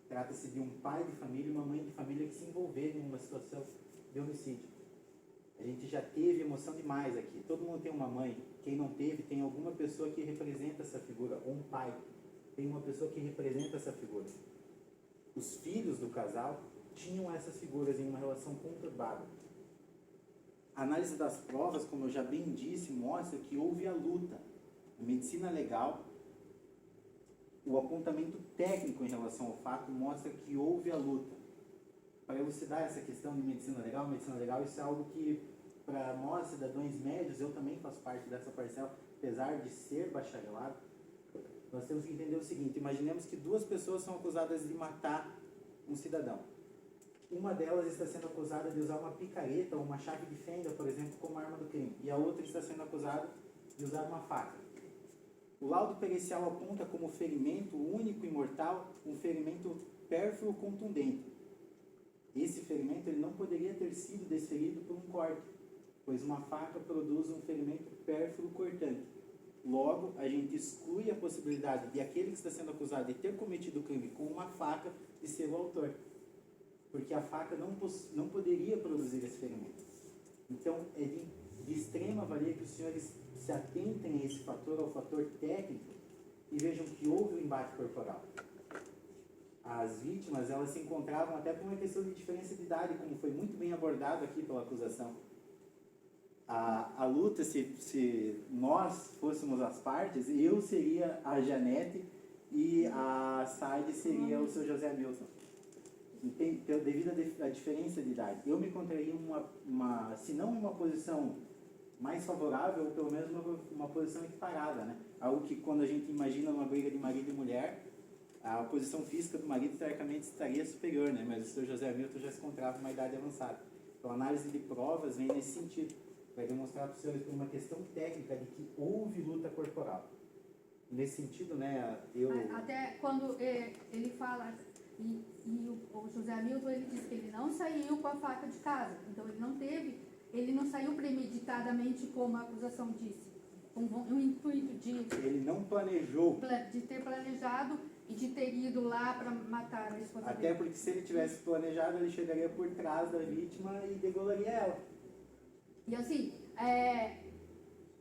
Trata-se de um pai de família e uma mãe de família que se envolveram em uma situação de homicídio. A gente já teve emoção demais aqui. Todo mundo tem uma mãe. Quem não teve, tem alguma pessoa que representa essa figura. Ou um pai. Tem uma pessoa que representa essa figura. Os filhos do casal tinham essas figuras em uma relação conturbada. A análise das provas, como eu já bem disse, mostra que houve a luta. A medicina legal, o apontamento técnico em relação ao fato mostra que houve a luta. Para elucidar essa questão de medicina legal, isso é algo que, para nós, cidadãos médios, eu também faço parte dessa parcela, apesar de ser bacharelado, nós temos que entender o seguinte: imaginemos que duas pessoas são acusadas de matar um cidadão. Uma delas está sendo acusada de usar uma picareta ou uma chave de fenda, por exemplo, como arma do crime, e a outra está sendo acusada de usar uma faca. O laudo pericial aponta como ferimento único e mortal um ferimento pérfuro contundente. Esse ferimento ele não poderia ter sido desferido por um corte, pois uma faca produz um ferimento pérfuro cortante. Logo, a gente exclui a possibilidade de aquele que está sendo acusado de ter cometido o crime com uma faca de ser o autor, porque a faca não poderia produzir esse ferimento. Então, é de extrema valia que os senhores se atentem a esse fator, ao fator técnico, e vejam que houve um embate corporal. As vítimas, elas se encontravam até por uma questão de diferença de idade, como foi muito bem abordado aqui pela acusação. A luta, se nós fôssemos as partes, eu seria a Janete e a Sade seria o seu José Hamilton. Devido à diferença de idade, eu me encontraria se não em uma posição mais favorável, ou pelo menos uma posição equiparada, né? Algo que, quando a gente imagina uma briga de marido e mulher, a posição física do marido, teoricamente, estaria superior, né? Mas o seu José Hamilton já se encontrava em uma idade avançada. Então, a análise de provas vem nesse sentido, para demonstrar para os senhores por uma questão técnica de que houve luta corporal. Nesse sentido, né, Até quando ele fala, e o José Hamilton, ele diz que ele não saiu com a faca de casa, então ele não saiu premeditadamente, como a acusação disse, com o intuito de... Ele não planejou. De ter planejado e de ter ido lá para matar a esposa dele. Até porque, se ele tivesse planejado, ele chegaria por trás da vítima e degolaria ela. E assim,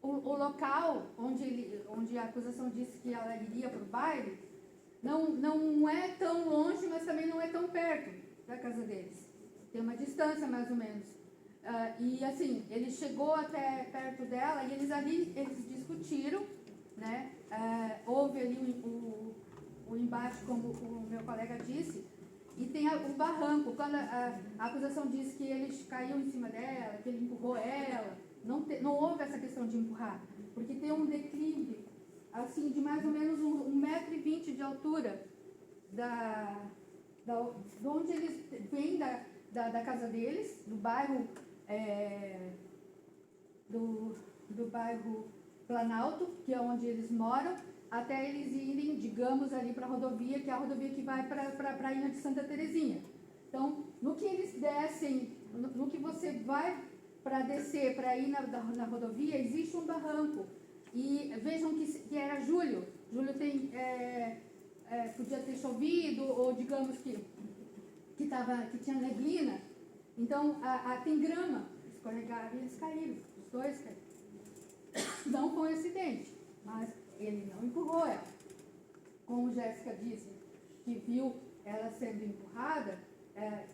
o local onde a acusação disse que ela iria para o baile, não é tão longe, mas também não é tão perto da casa deles. Tem uma distância, mais ou menos. E assim, ele chegou até perto dela e eles discutiram, né? Houve ali o embate, como o meu colega disse, e tem o barranco. Quando a acusação diz que ele caiu em cima dela, que ele empurrou ela, não houve essa questão de empurrar, porque tem um declive assim, de mais ou menos 1,20 m de altura de onde eles vêm da casa deles, do bairro do bairro Planalto, que é onde eles moram, até eles irem, digamos, ali para a rodovia, que é a rodovia que vai para a Prainha de Santa Terezinha. Então, no que eles descem, no que você vai para descer, para ir na rodovia, existe um barranco. E vejam que era julho. Julho podia ter chovido, ou digamos que tinha neblina. Então, tem grama escorregaram e eles caíram, os dois caíram. Não foi um acidente, mas ele não empurrou ela. Como Jéssica disse, que viu ela sendo empurrada,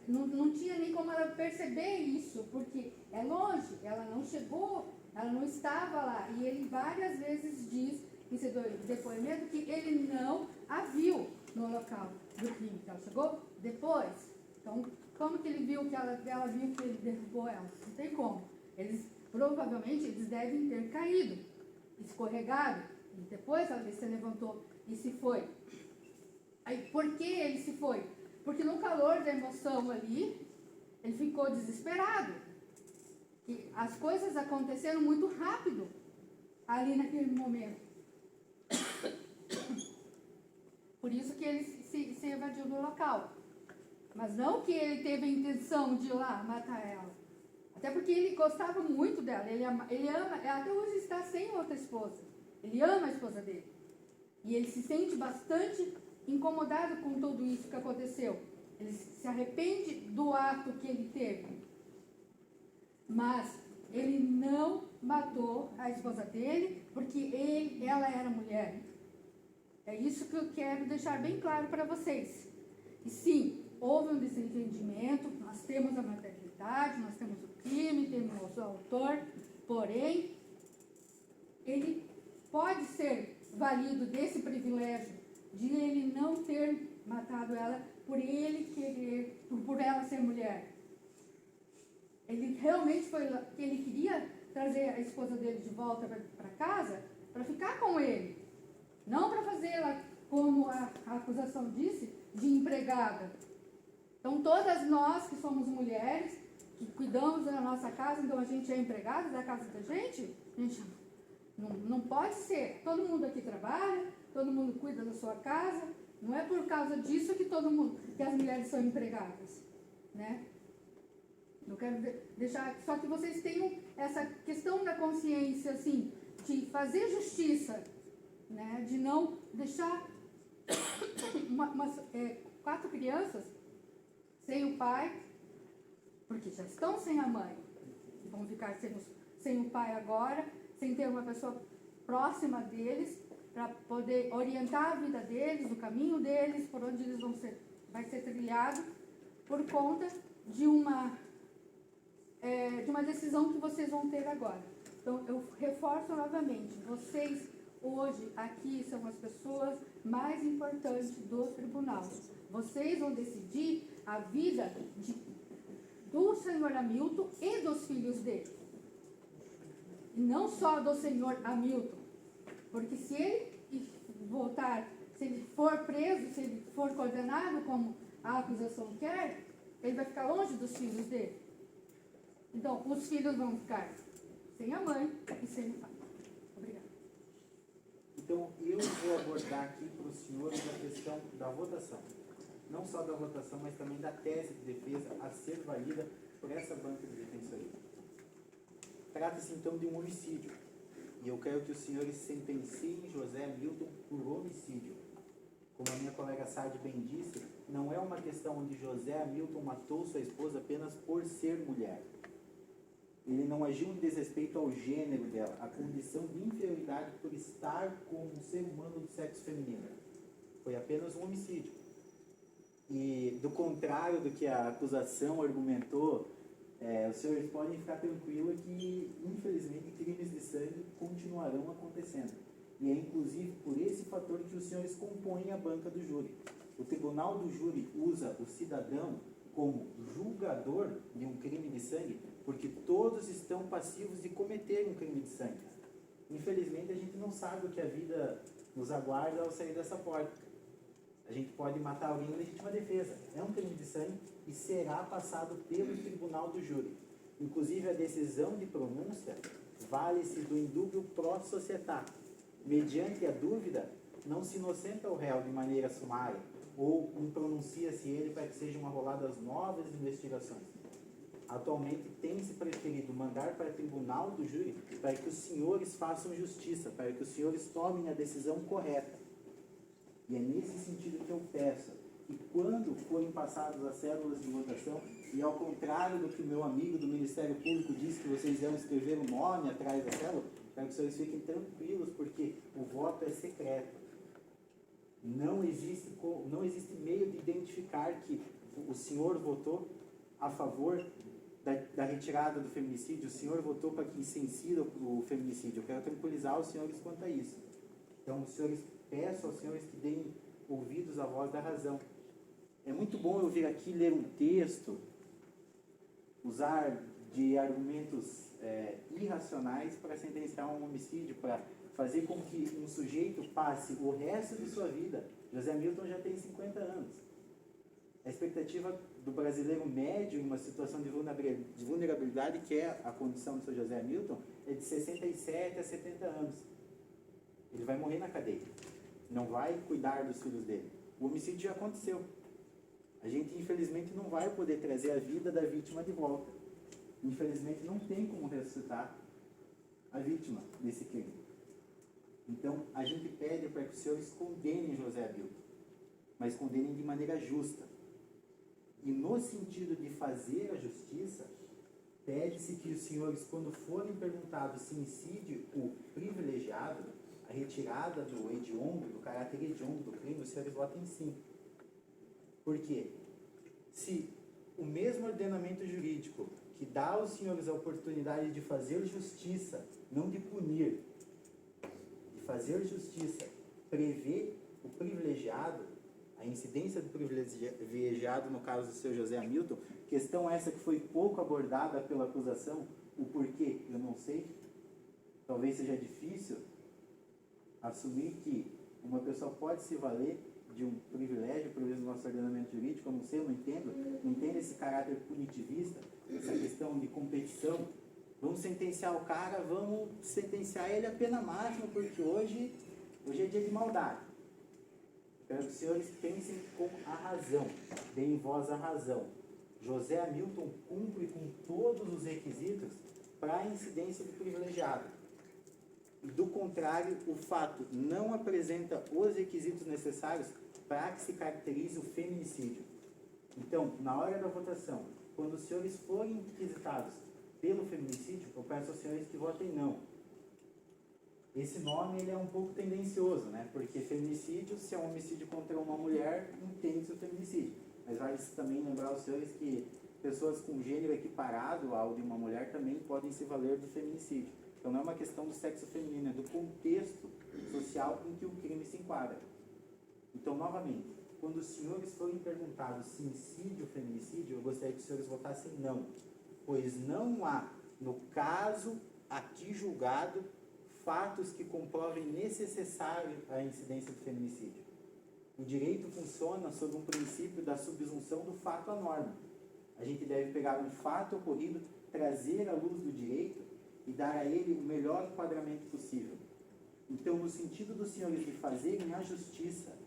não tinha nem como ela perceber isso, porque é longe, ela não chegou, ela não estava lá. E ele várias vezes diz em seu depoimento que ele não a viu no local do crime, que ela chegou depois. Então, como que ele viu que ela viu que ele derrubou ela? Não tem como. Provavelmente eles devem ter caído, escorregado, e depois ela se levantou e se foi. Aí, por que ele se foi? Porque no calor da emoção ali, ele ficou desesperado. E as coisas aconteceram muito rápido ali naquele momento. Por isso que ele se evadiu do local. Mas não que ele teve a intenção de ir lá matar ela. Até porque ele gostava muito dela. Ele ama, ela até hoje está sem outra esposa. Ele ama a esposa dele. E ele se sente bastante incomodado com tudo isso que aconteceu. Ele se arrepende do ato que ele teve. Mas ele não matou a esposa dele porque ela era mulher. É isso que eu quero deixar bem claro para vocês. E sim, houve um desentendimento, nós temos a maternidade, nós temos o crime, temos o autor, porém, ele pode ser valido desse privilégio de ele não ter matado ela por ela ser mulher. Ele realmente foi que ele queria trazer a esposa dele de volta para casa para ficar com ele, não para fazê-la, como a acusação disse, de empregada. Então, todas nós que somos mulheres, que cuidamos da nossa casa, então a gente é empregada da casa da gente, não pode ser. Todo mundo aqui trabalha, todo mundo cuida da sua casa, não é por causa disso que que as mulheres são empregadas, né? Eu quero deixar, só que vocês tenham essa questão da consciência, assim, de fazer justiça, né? De não deixar 4 crianças sem o pai, porque já estão sem a mãe, vão ficar sem o pai agora, sem ter uma pessoa próxima deles, para poder orientar a vida deles, o caminho deles, por onde eles vai ser trilhado, por conta de uma decisão que vocês vão ter agora. Então, eu reforço novamente, vocês hoje aqui são as pessoas mais importantes do tribunal. Vocês vão decidir a vida do senhor Hamilton e dos filhos dele. E não só do senhor Hamilton. Porque se ele voltar, se ele for preso, se ele for condenado como a acusação quer, ele vai ficar longe dos filhos dele. Então, os filhos vão ficar sem a mãe e sem o pai. Obrigada. Então, eu vou abordar aqui para os senhores a questão da votação. Não só da votação, mas também da tese de defesa a ser valida por essa banca de defensoria. Trata-se, então, de um homicídio. E eu quero que os senhores sentenciem José Hamilton por homicídio. Como a minha colega Sade bem disse, não é uma questão onde José Hamilton matou sua esposa apenas por ser mulher. Ele não agiu em desrespeito ao gênero dela, a condição de inferioridade por estar como um ser humano do sexo feminino. Foi apenas um homicídio. E, do contrário do que a acusação argumentou, os senhores podem ficar tranquilos que, infelizmente, crimes de sangue continuarão acontecendo. E é, inclusive, por esse fator que os senhores compõem a banca do júri. O tribunal do júri usa o cidadão como julgador de um crime de sangue, porque todos estão passivos de cometer um crime de sangue. Infelizmente, a gente não sabe o que a vida nos aguarda ao sair dessa porta. A gente pode matar alguém em legítima defesa. É um crime de sangue e será passado pelo tribunal do júri. Inclusive, a decisão de pronúncia vale-se do indúbio pro società. Mediante a dúvida, não se inocenta o réu de maneira sumária ou pronuncia-se ele para que sejam arroladas novas investigações. Atualmente, tem-se preferido mandar para o tribunal do júri para que os senhores façam justiça, para que os senhores tomem a decisão correta. E é nesse sentido que eu peço que, quando forem passadas as cédulas de votação, E ao contrário do que o meu amigo do Ministério Público disse que vocês iam escrever o nome atrás da célula, quero que vocês fiquem tranquilos, porque o voto é secreto. Não existe meio de identificar que o senhor votou a favor da retirada do feminicídio, o senhor votou para que se insira o feminicídio. Eu quero tranquilizar os senhores quanto a isso. Então, peço aos senhores que deem ouvidos à voz da razão. É muito bom eu vir aqui ler um texto, usar de argumentos irracionais para sentenciar um homicídio, para fazer com que um sujeito passe o resto de sua vida. José Milton já tem 50 anos. A expectativa do brasileiro médio em uma situação de vulnerabilidade, que é a condição do seu José Milton, é de 67 a 70 anos. Ele vai morrer na cadeia. Não vai cuidar dos filhos dele. O homicídio já aconteceu. A gente, infelizmente, não vai poder trazer a vida da vítima de volta. Infelizmente, não tem como ressuscitar a vítima desse crime. Então, a gente pede para que os senhores condenem José Milton, mas condenem de maneira justa. E no sentido de fazer a justiça, pede-se que os senhores, quando forem perguntados se incide o privilegiado, a retirada do hediondo, do caráter hediondo do crime, os senhores votem sim. Por quê? Se o mesmo ordenamento jurídico que dá aos senhores a oportunidade de fazer justiça, não de punir, de fazer justiça, prevê o privilegiado, a incidência do privilegiado no caso do seu José Hamilton, questão essa que foi pouco abordada pela acusação, o porquê, eu não sei, talvez seja difícil assumir que uma pessoa pode se valer de um privilégio, por exemplo, no nosso ordenamento jurídico, eu não sei, eu não entendo esse caráter punitivista, essa questão de competição. Vamos sentenciar o cara, vamos sentenciar ele a pena máxima, porque hoje é dia de maldade. Quero que os senhores pensem com a razão, deem voz à razão. José Hamilton cumpre com todos os requisitos para a incidência do privilegiado. Do contrário, o fato não apresenta os requisitos necessários para que se caracterize o feminicídio. Então, na hora da votação, quando os senhores forem requisitados pelo feminicídio, eu peço aos senhores que votem não. Esse nome ele é um pouco tendencioso, né? Porque feminicídio, se é um homicídio contra uma mulher, entende-se o feminicídio. Mas vale também lembrar aos senhores que pessoas com gênero equiparado ao de uma mulher também podem se valer do feminicídio. Então não é uma questão do sexo feminino, é do contexto social em que o crime se enquadra. Então, novamente, quando os senhores forem perguntados se incide o feminicídio, eu gostaria que os senhores votassem não. Pois não há, no caso aqui julgado, fatos que comprovem necessário a incidência do feminicídio. O direito funciona sob um princípio da subsunção do fato à norma. A gente deve pegar um fato ocorrido, trazer à luz do direito e dar a ele o melhor enquadramento possível. Então, no sentido dos senhores de fazerem a justiça,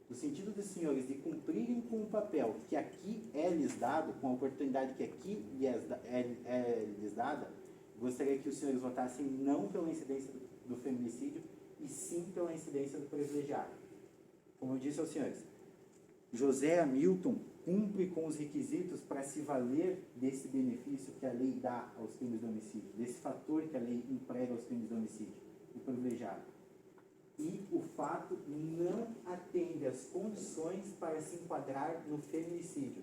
no sentido dos senhores de cumprirem com o papel que aqui é lhes dado, com a oportunidade que aqui é lhes dada, gostaria que os senhores votassem não pela incidência do feminicídio e sim pela incidência do privilegiado. Como eu disse aos senhores, José Hamilton cumpre com os requisitos para se valer desse benefício que a lei dá aos crimes de homicídio, desse fator que a lei emprega aos crimes de homicídio, o privilegiado. E o fato não atende às condições para se enquadrar no feminicídio.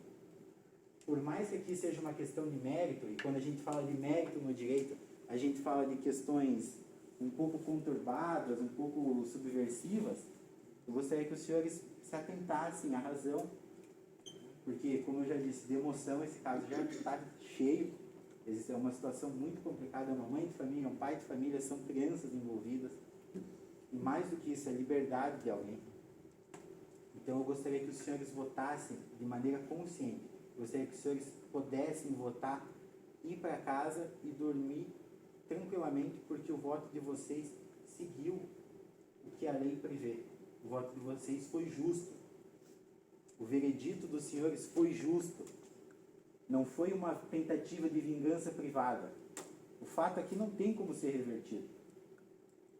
Por mais que aqui seja uma questão de mérito, e quando a gente fala de mérito no direito, a gente fala de questões um pouco conturbadas, um pouco subversivas, eu gostaria que os senhores se atentassem à razão, porque, como eu já disse, de emoção, esse caso já está cheio, existe uma situação muito complicada, uma mãe de família, um pai de família, são crianças envolvidas, e mais do que isso, é a liberdade de alguém. Então eu gostaria que os senhores votassem de maneira consciente, eu gostaria que os senhores pudessem votar, ir para casa e dormir tranquilamente, porque o voto de vocês seguiu o que a lei prevê. O voto de vocês foi justo. O veredito dos senhores foi justo. Não foi uma tentativa de vingança privada. O fato aqui não tem como ser revertido.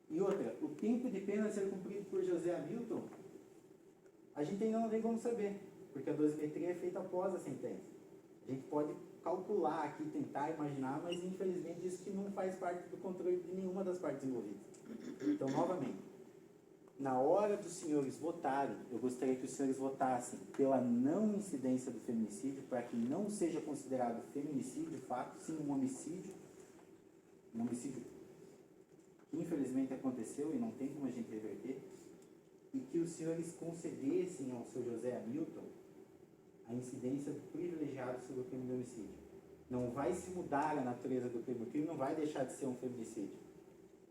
E outra, o tempo de pena a ser cumprido por José Hamilton, a gente ainda não tem como saber, porque a dosimetria é feita após a sentença. A A gente pode calcular aqui, tentar imaginar, mas infelizmente isso que não faz parte do controle de nenhuma das partes envolvidas. Então, novamente, na hora dos senhores votarem, eu gostaria que os senhores votassem pela não incidência do feminicídio, para que não seja considerado feminicídio de fato, sim um homicídio que infelizmente aconteceu e não tem como a gente reverter, e que os senhores concedessem ao seu José Hamilton a incidência do privilegiado sobre o crime de homicídio. Não vai se mudar a natureza do crime, o crime não vai deixar de ser um feminicídio,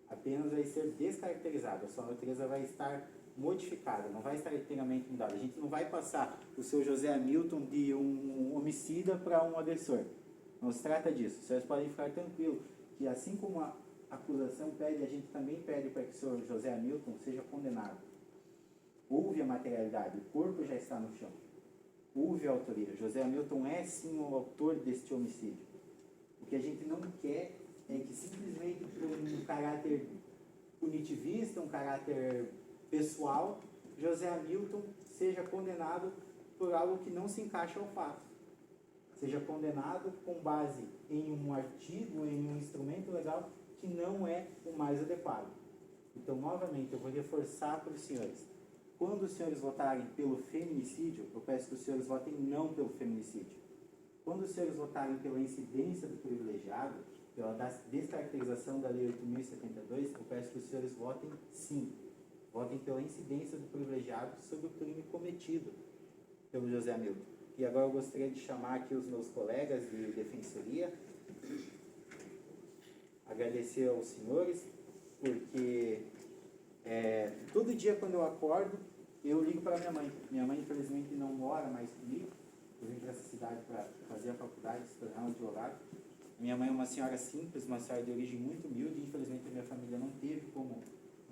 apenas vai ser descaracterizado, a sua natureza vai estar modificada, não vai estar inteiramente mudada. A gente não vai passar o seu José Hamilton de um homicida para um agressor. Não se trata disso. Os senhores podem ficar tranquilos que assim como a acusação pede, a gente também pede para que o senhor José Hamilton seja condenado. Houve a materialidade, o corpo já está no chão. Houve a autoria. José Hamilton é sim o autor deste homicídio. O que a gente não quer é que simplesmente por um caráter punitivista, um caráter pessoal, José Hamilton seja condenado por algo que não se encaixa ao fato. Seja condenado com base em um artigo, em um instrumento legal que não é o mais adequado. Então, novamente, eu vou reforçar para os senhores. Quando os senhores votarem pelo feminicídio, eu peço que os senhores votem não pelo feminicídio. Quando os senhores votarem pela incidência do privilegiado, pela descaracterização da Lei 8.072, eu peço que os senhores votem sim. Votem pela incidência do privilegiado sobre o crime cometido pelo José Hamilton. E agora eu gostaria de chamar aqui os meus colegas de defensoria, agradecer aos senhores, porque todo dia quando eu acordo, eu ligo para minha mãe. Minha mãe, infelizmente, não mora mais comigo. Eu vim para essa cidade para fazer a faculdade, se tornar um advogado. Minha mãe é uma senhora simples, uma senhora de origem muito humilde. Infelizmente, a minha família não teve como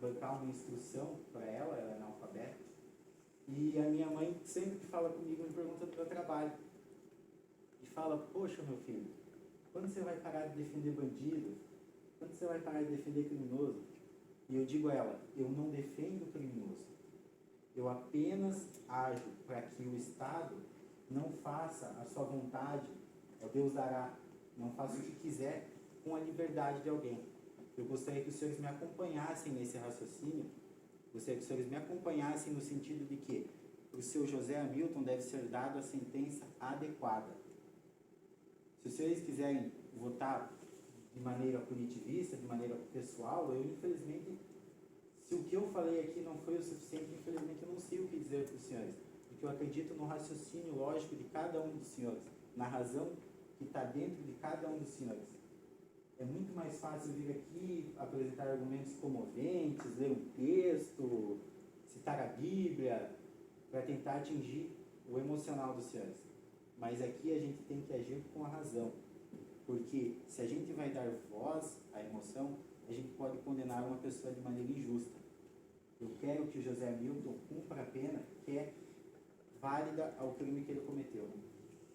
bancar uma instrução para ela, ela é analfabeta. E a minha mãe, sempre que fala comigo, me pergunta do meu trabalho. E fala, poxa, meu filho, quando você vai parar de defender bandido? Quando você vai parar de defender criminoso? E eu digo a ela, eu não defendo criminoso. Eu apenas ajo para que o Estado não faça a sua vontade, ó Deus dará, não faça o que quiser com a liberdade de alguém. Eu gostaria que os senhores me acompanhassem nesse raciocínio. Gostaria que os senhores me acompanhassem no sentido de que o seu José Hamilton deve ser dado a sentença adequada. Se os senhores quiserem votar de maneira punitivista, de maneira pessoal, eu infelizmente, se o que eu falei aqui não foi o suficiente, infelizmente eu não sei o que dizer para os senhores, porque eu acredito no raciocínio lógico de cada um dos senhores, na razão que está dentro de cada um dos senhores. É muito mais fácil vir aqui apresentar argumentos comoventes, ler um texto, citar a Bíblia, para tentar atingir o emocional dos senhores. Mas aqui a gente tem que agir com a razão, porque se a gente vai dar voz à emoção, a gente pode condenar uma pessoa de maneira injusta. Eu quero que o José Hamilton cumpra a pena que é válida ao crime que ele cometeu.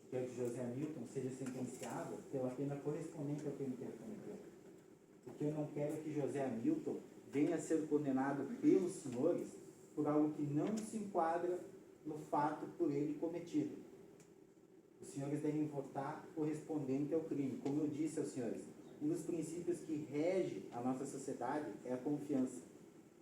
Quero que José Hamilton seja sentenciado pela pena correspondente ao crime que ele cometeu. Porque eu não quero que José Hamilton venha a ser condenado pelos senhores por algo que não se enquadra no fato por ele cometido. Os senhores devem votar correspondente ao crime. Como eu disse aos senhores, um dos princípios que rege a nossa sociedade é a confiança.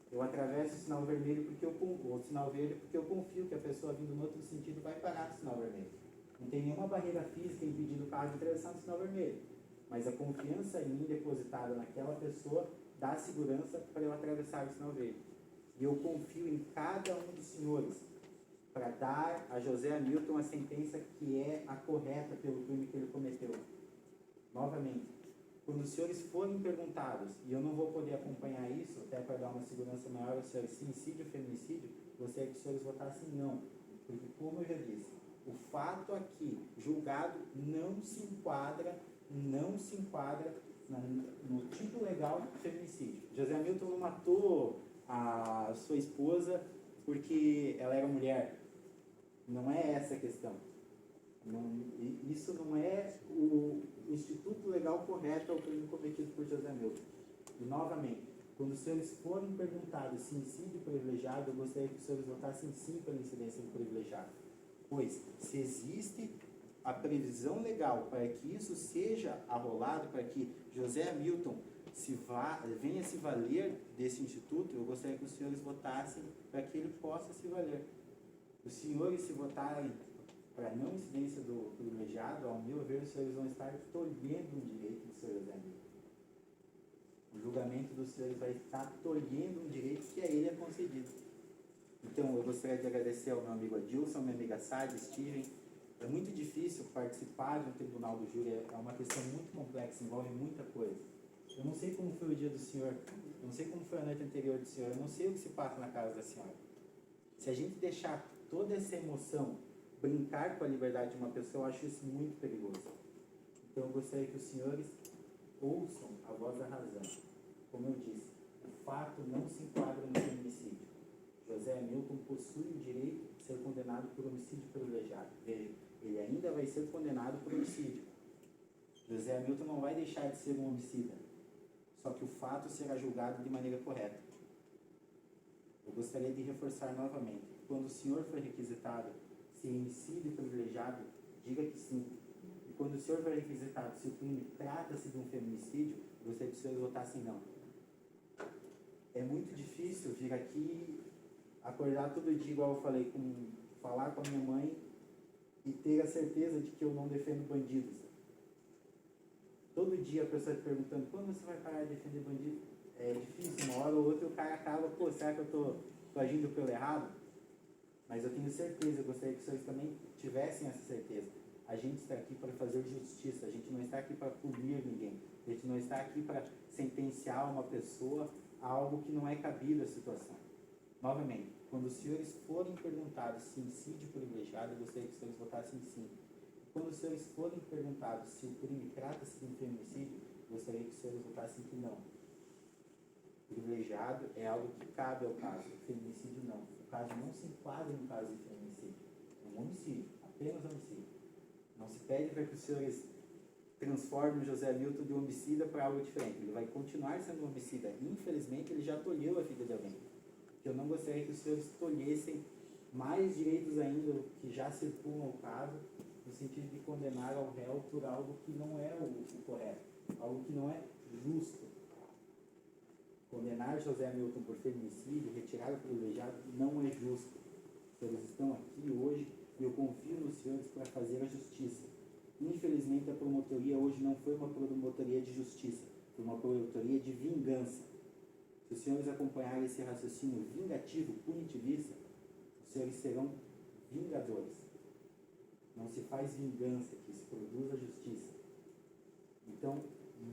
Eu atravesso o sinal vermelho o sinal verde porque eu confio que a pessoa vindo no outro sentido vai parar no sinal vermelho. Não tem nenhuma barreira física impedindo o carro de atravessar no sinal vermelho. Mas a confiança em mim depositada naquela pessoa dá segurança para eu atravessar o sinal verde. E eu confio em cada um dos senhores para dar a José Hamilton a sentença que é a correta pelo crime que ele cometeu. Novamente, quando os senhores forem perguntados, e eu não vou poder acompanhar isso, até para dar uma segurança maior aos senhores, se incide ou feminicídio, gostaria que os senhores votassem não. Porque, como eu já disse, o fato aqui, julgado, não se enquadra no tipo legal de feminicídio. José Hamilton não matou a sua esposa porque ela era mulher. Não é essa a questão. Isso não é o instituto legal correto ao crime cometido por José Hamilton. E, novamente, quando os senhores forem perguntados se incide privilegiado, eu gostaria que os senhores votassem sim pela incidência do privilegiado. Pois, se existe a previsão legal para que isso seja arrolado, para que José Hamilton venha se valer desse instituto, eu gostaria que os senhores votassem para que ele possa se valer. Os senhores, se votarem para não incidência do privilegiado, ao meu ver, os senhores vão estar tolhendo um direito do senhor José Hamilton. O julgamento dos senhores vai estar tolhendo um direito que a ele é concedido. Então, eu gostaria de agradecer ao meu amigo Adilson, ao minha amiga Sade, Steven. É muito difícil participar de um tribunal do júri, é uma questão muito complexa, envolve muita coisa. Eu não sei como foi o dia do senhor, eu não sei como foi a noite anterior do senhor, eu não sei o que se passa na casa da senhora. Se a gente deixar toda essa emoção brincar com a liberdade de uma pessoa, eu acho isso muito perigoso. Então, eu gostaria que os senhores ouçam a voz da razão. Como eu disse, o fato não se enquadra no feminicídio. José Hamilton possui o direito de ser condenado por homicídio privilegiado. Veja, ele ainda vai ser condenado por homicídio. José Hamilton não vai deixar de ser um homicida, só que o fato será julgado de maneira correta. Eu gostaria de reforçar novamente, quando o senhor for requisitado se é homicídio privilegiado, diga que sim. E quando o senhor for requisitado se o crime trata-se de um feminicídio, eu gostaria que os senhores votassem não. É muito difícil vir aqui, acordar todo dia, igual eu falei, falar com a minha mãe e ter a certeza de que eu não defendo bandidos. Todo dia a pessoa te perguntando, quando você vai parar de defender bandido? É difícil, uma hora ou outra o cara acaba, pô, será que eu tô agindo pelo errado? Mas eu tenho certeza, eu gostaria que vocês também tivessem essa certeza. A gente está aqui para fazer justiça, a gente não está aqui para punir ninguém, a gente não está aqui para sentenciar uma pessoa a algo que não é cabido à situação. Novamente, quando os senhores forem perguntados se incídio privilegiado, eu gostaria que os senhores votassem sim. Quando os senhores forem perguntados se o crime trata-se de um feminicídio, eu gostaria que os senhores votassem que não. Privilegiado é algo que cabe ao caso, o feminicídio não. O caso não se enquadra no caso de feminicídio. É um homicídio, apenas homicídio. Não se pede para que os senhores transformem José Hamilton de homicida para algo diferente. Ele vai continuar sendo um homicida. Infelizmente, ele já tolheu a vida de alguém. Eu não gostaria que os senhores tolhessem mais direitos ainda que já circulam o caso, no sentido de condenar ao réu por algo que não é o correto, algo que não é justo. Condenar José Hamilton por feminicídio, retirar o privilegiado, não é justo. Os senhores estão aqui hoje e eu confio nos senhores para fazer a justiça. Infelizmente, a promotoria hoje não foi uma promotoria de justiça, foi uma promotoria de vingança. Se os senhores acompanharem esse raciocínio vingativo, punitivista, os senhores serão vingadores. Não se faz vingança, que se produz a justiça. Então,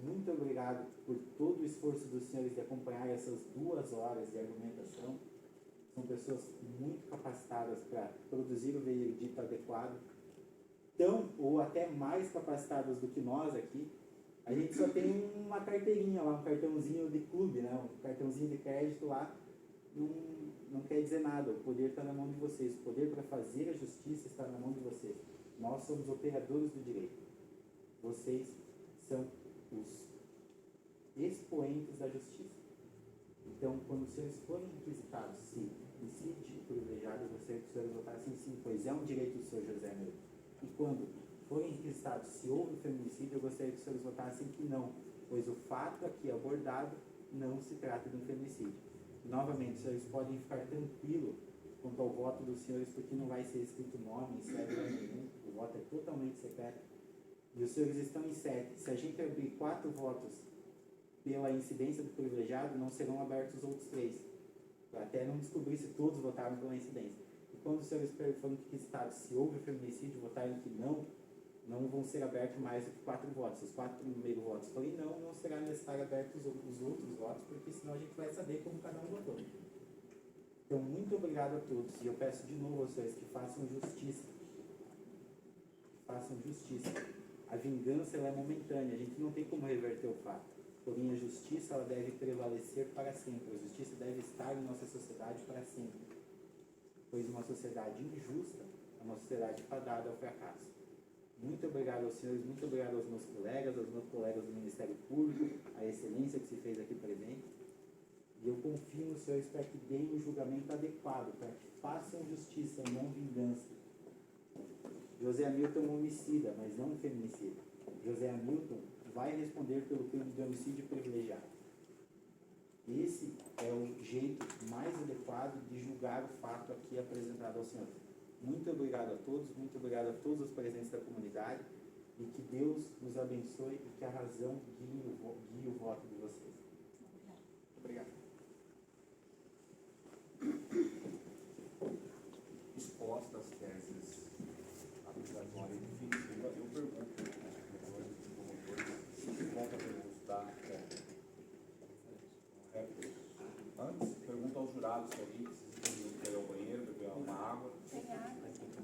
muito obrigado por todo o esforço dos senhores de acompanhar essas 2 horas de argumentação. São pessoas muito capacitadas para produzir o veredito adequado, tão ou até mais capacitadas do que nós aqui. A gente só tem uma carteirinha lá, um cartãozinho de clube, né? Um cartãozinho de crédito lá, não quer dizer nada. O poder está na mão de vocês, o poder para fazer a justiça está na mão de vocês. Nós somos operadores do direito. Vocês são os expoentes da justiça. Então, quando os senhores forem requisitados se incide privilegiado, eu gostaria que os senhores votassem sim, pois é um direito do senhor José Hamilton. E quando forem requisitados se houve feminicídio, eu gostaria que os senhores votassem que não, pois o fato aqui abordado não se trata de um feminicídio. E, novamente, os senhores podem ficar tranquilos quanto ao voto dos senhores, porque não vai ser escrito nome em cédula nenhum, o voto é totalmente secreto. E os senhores estão em 7. Se a gente abrir 4 votos pela incidência do privilegiado, não serão abertos os outros 3, até não descobrir se todos votaram pela incidência. E quando os senhores foram requisitados se houve feminicídio, votaram que não vão ser abertos mais do que 4 votos. Se os 4 primeiros votos forem não será necessário abertos os outros votos, porque senão a gente vai saber como cada um votou. Então, muito obrigado a todos. E eu peço de novo aos senhores que façam justiça. Façam justiça. A vingança ela é momentânea, a gente não tem como reverter o fato. Porém, a justiça ela deve prevalecer para sempre. A justiça deve estar em nossa sociedade para sempre. Pois uma sociedade injusta é uma sociedade fadada ao fracasso. Muito obrigado aos senhores, muito obrigado aos meus colegas do Ministério Público, a excelência que se fez aqui presente. E eu confio nos senhores para que deem o julgamento adequado, para que façam justiça e não vingança. José Hamilton é um homicida, mas não um feminicida. José Hamilton vai responder pelo crime de homicídio privilegiado. Esse é o jeito mais adequado de julgar o fato aqui apresentado ao Senhor. Muito obrigado a todos, muito obrigado a todos os presentes da comunidade e que Deus nos abençoe e que a razão guie o voto de vocês. Obrigado. Expostas as teses acusatórias definitiva, eu pergunto se volta a perguntar antes, pergunto aos jurados se alguém precisa ir ao banheiro, beber uma água.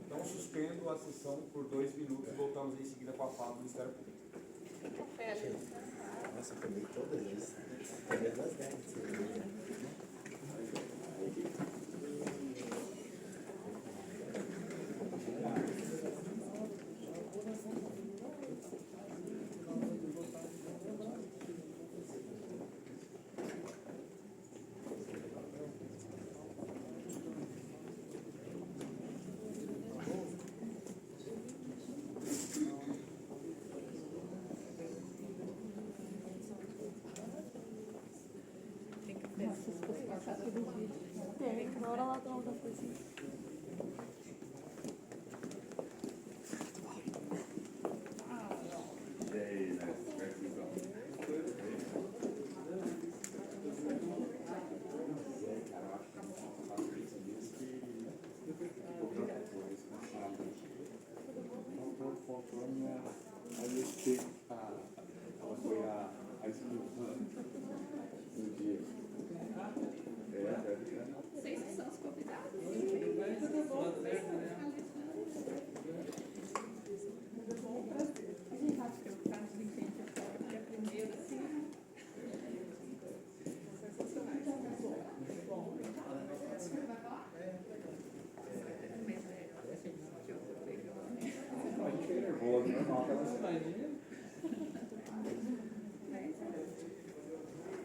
Então suspendo a sessão por 2 minutos e voltamos em seguida com a fala do Ministério Público. Nossa, eu comi todas essas. Todas as 10. Bora lá tomar uma coisinha. Vocês que são os convidados.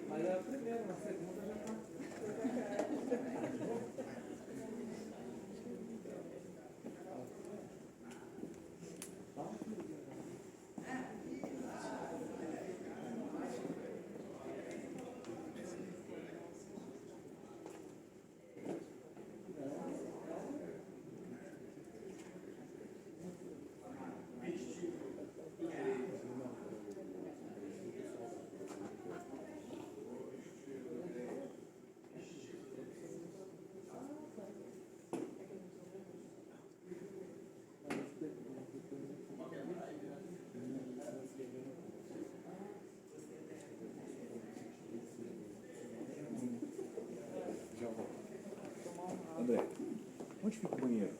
Mas a primeira, a segunda já está. André, onde fica o banheiro?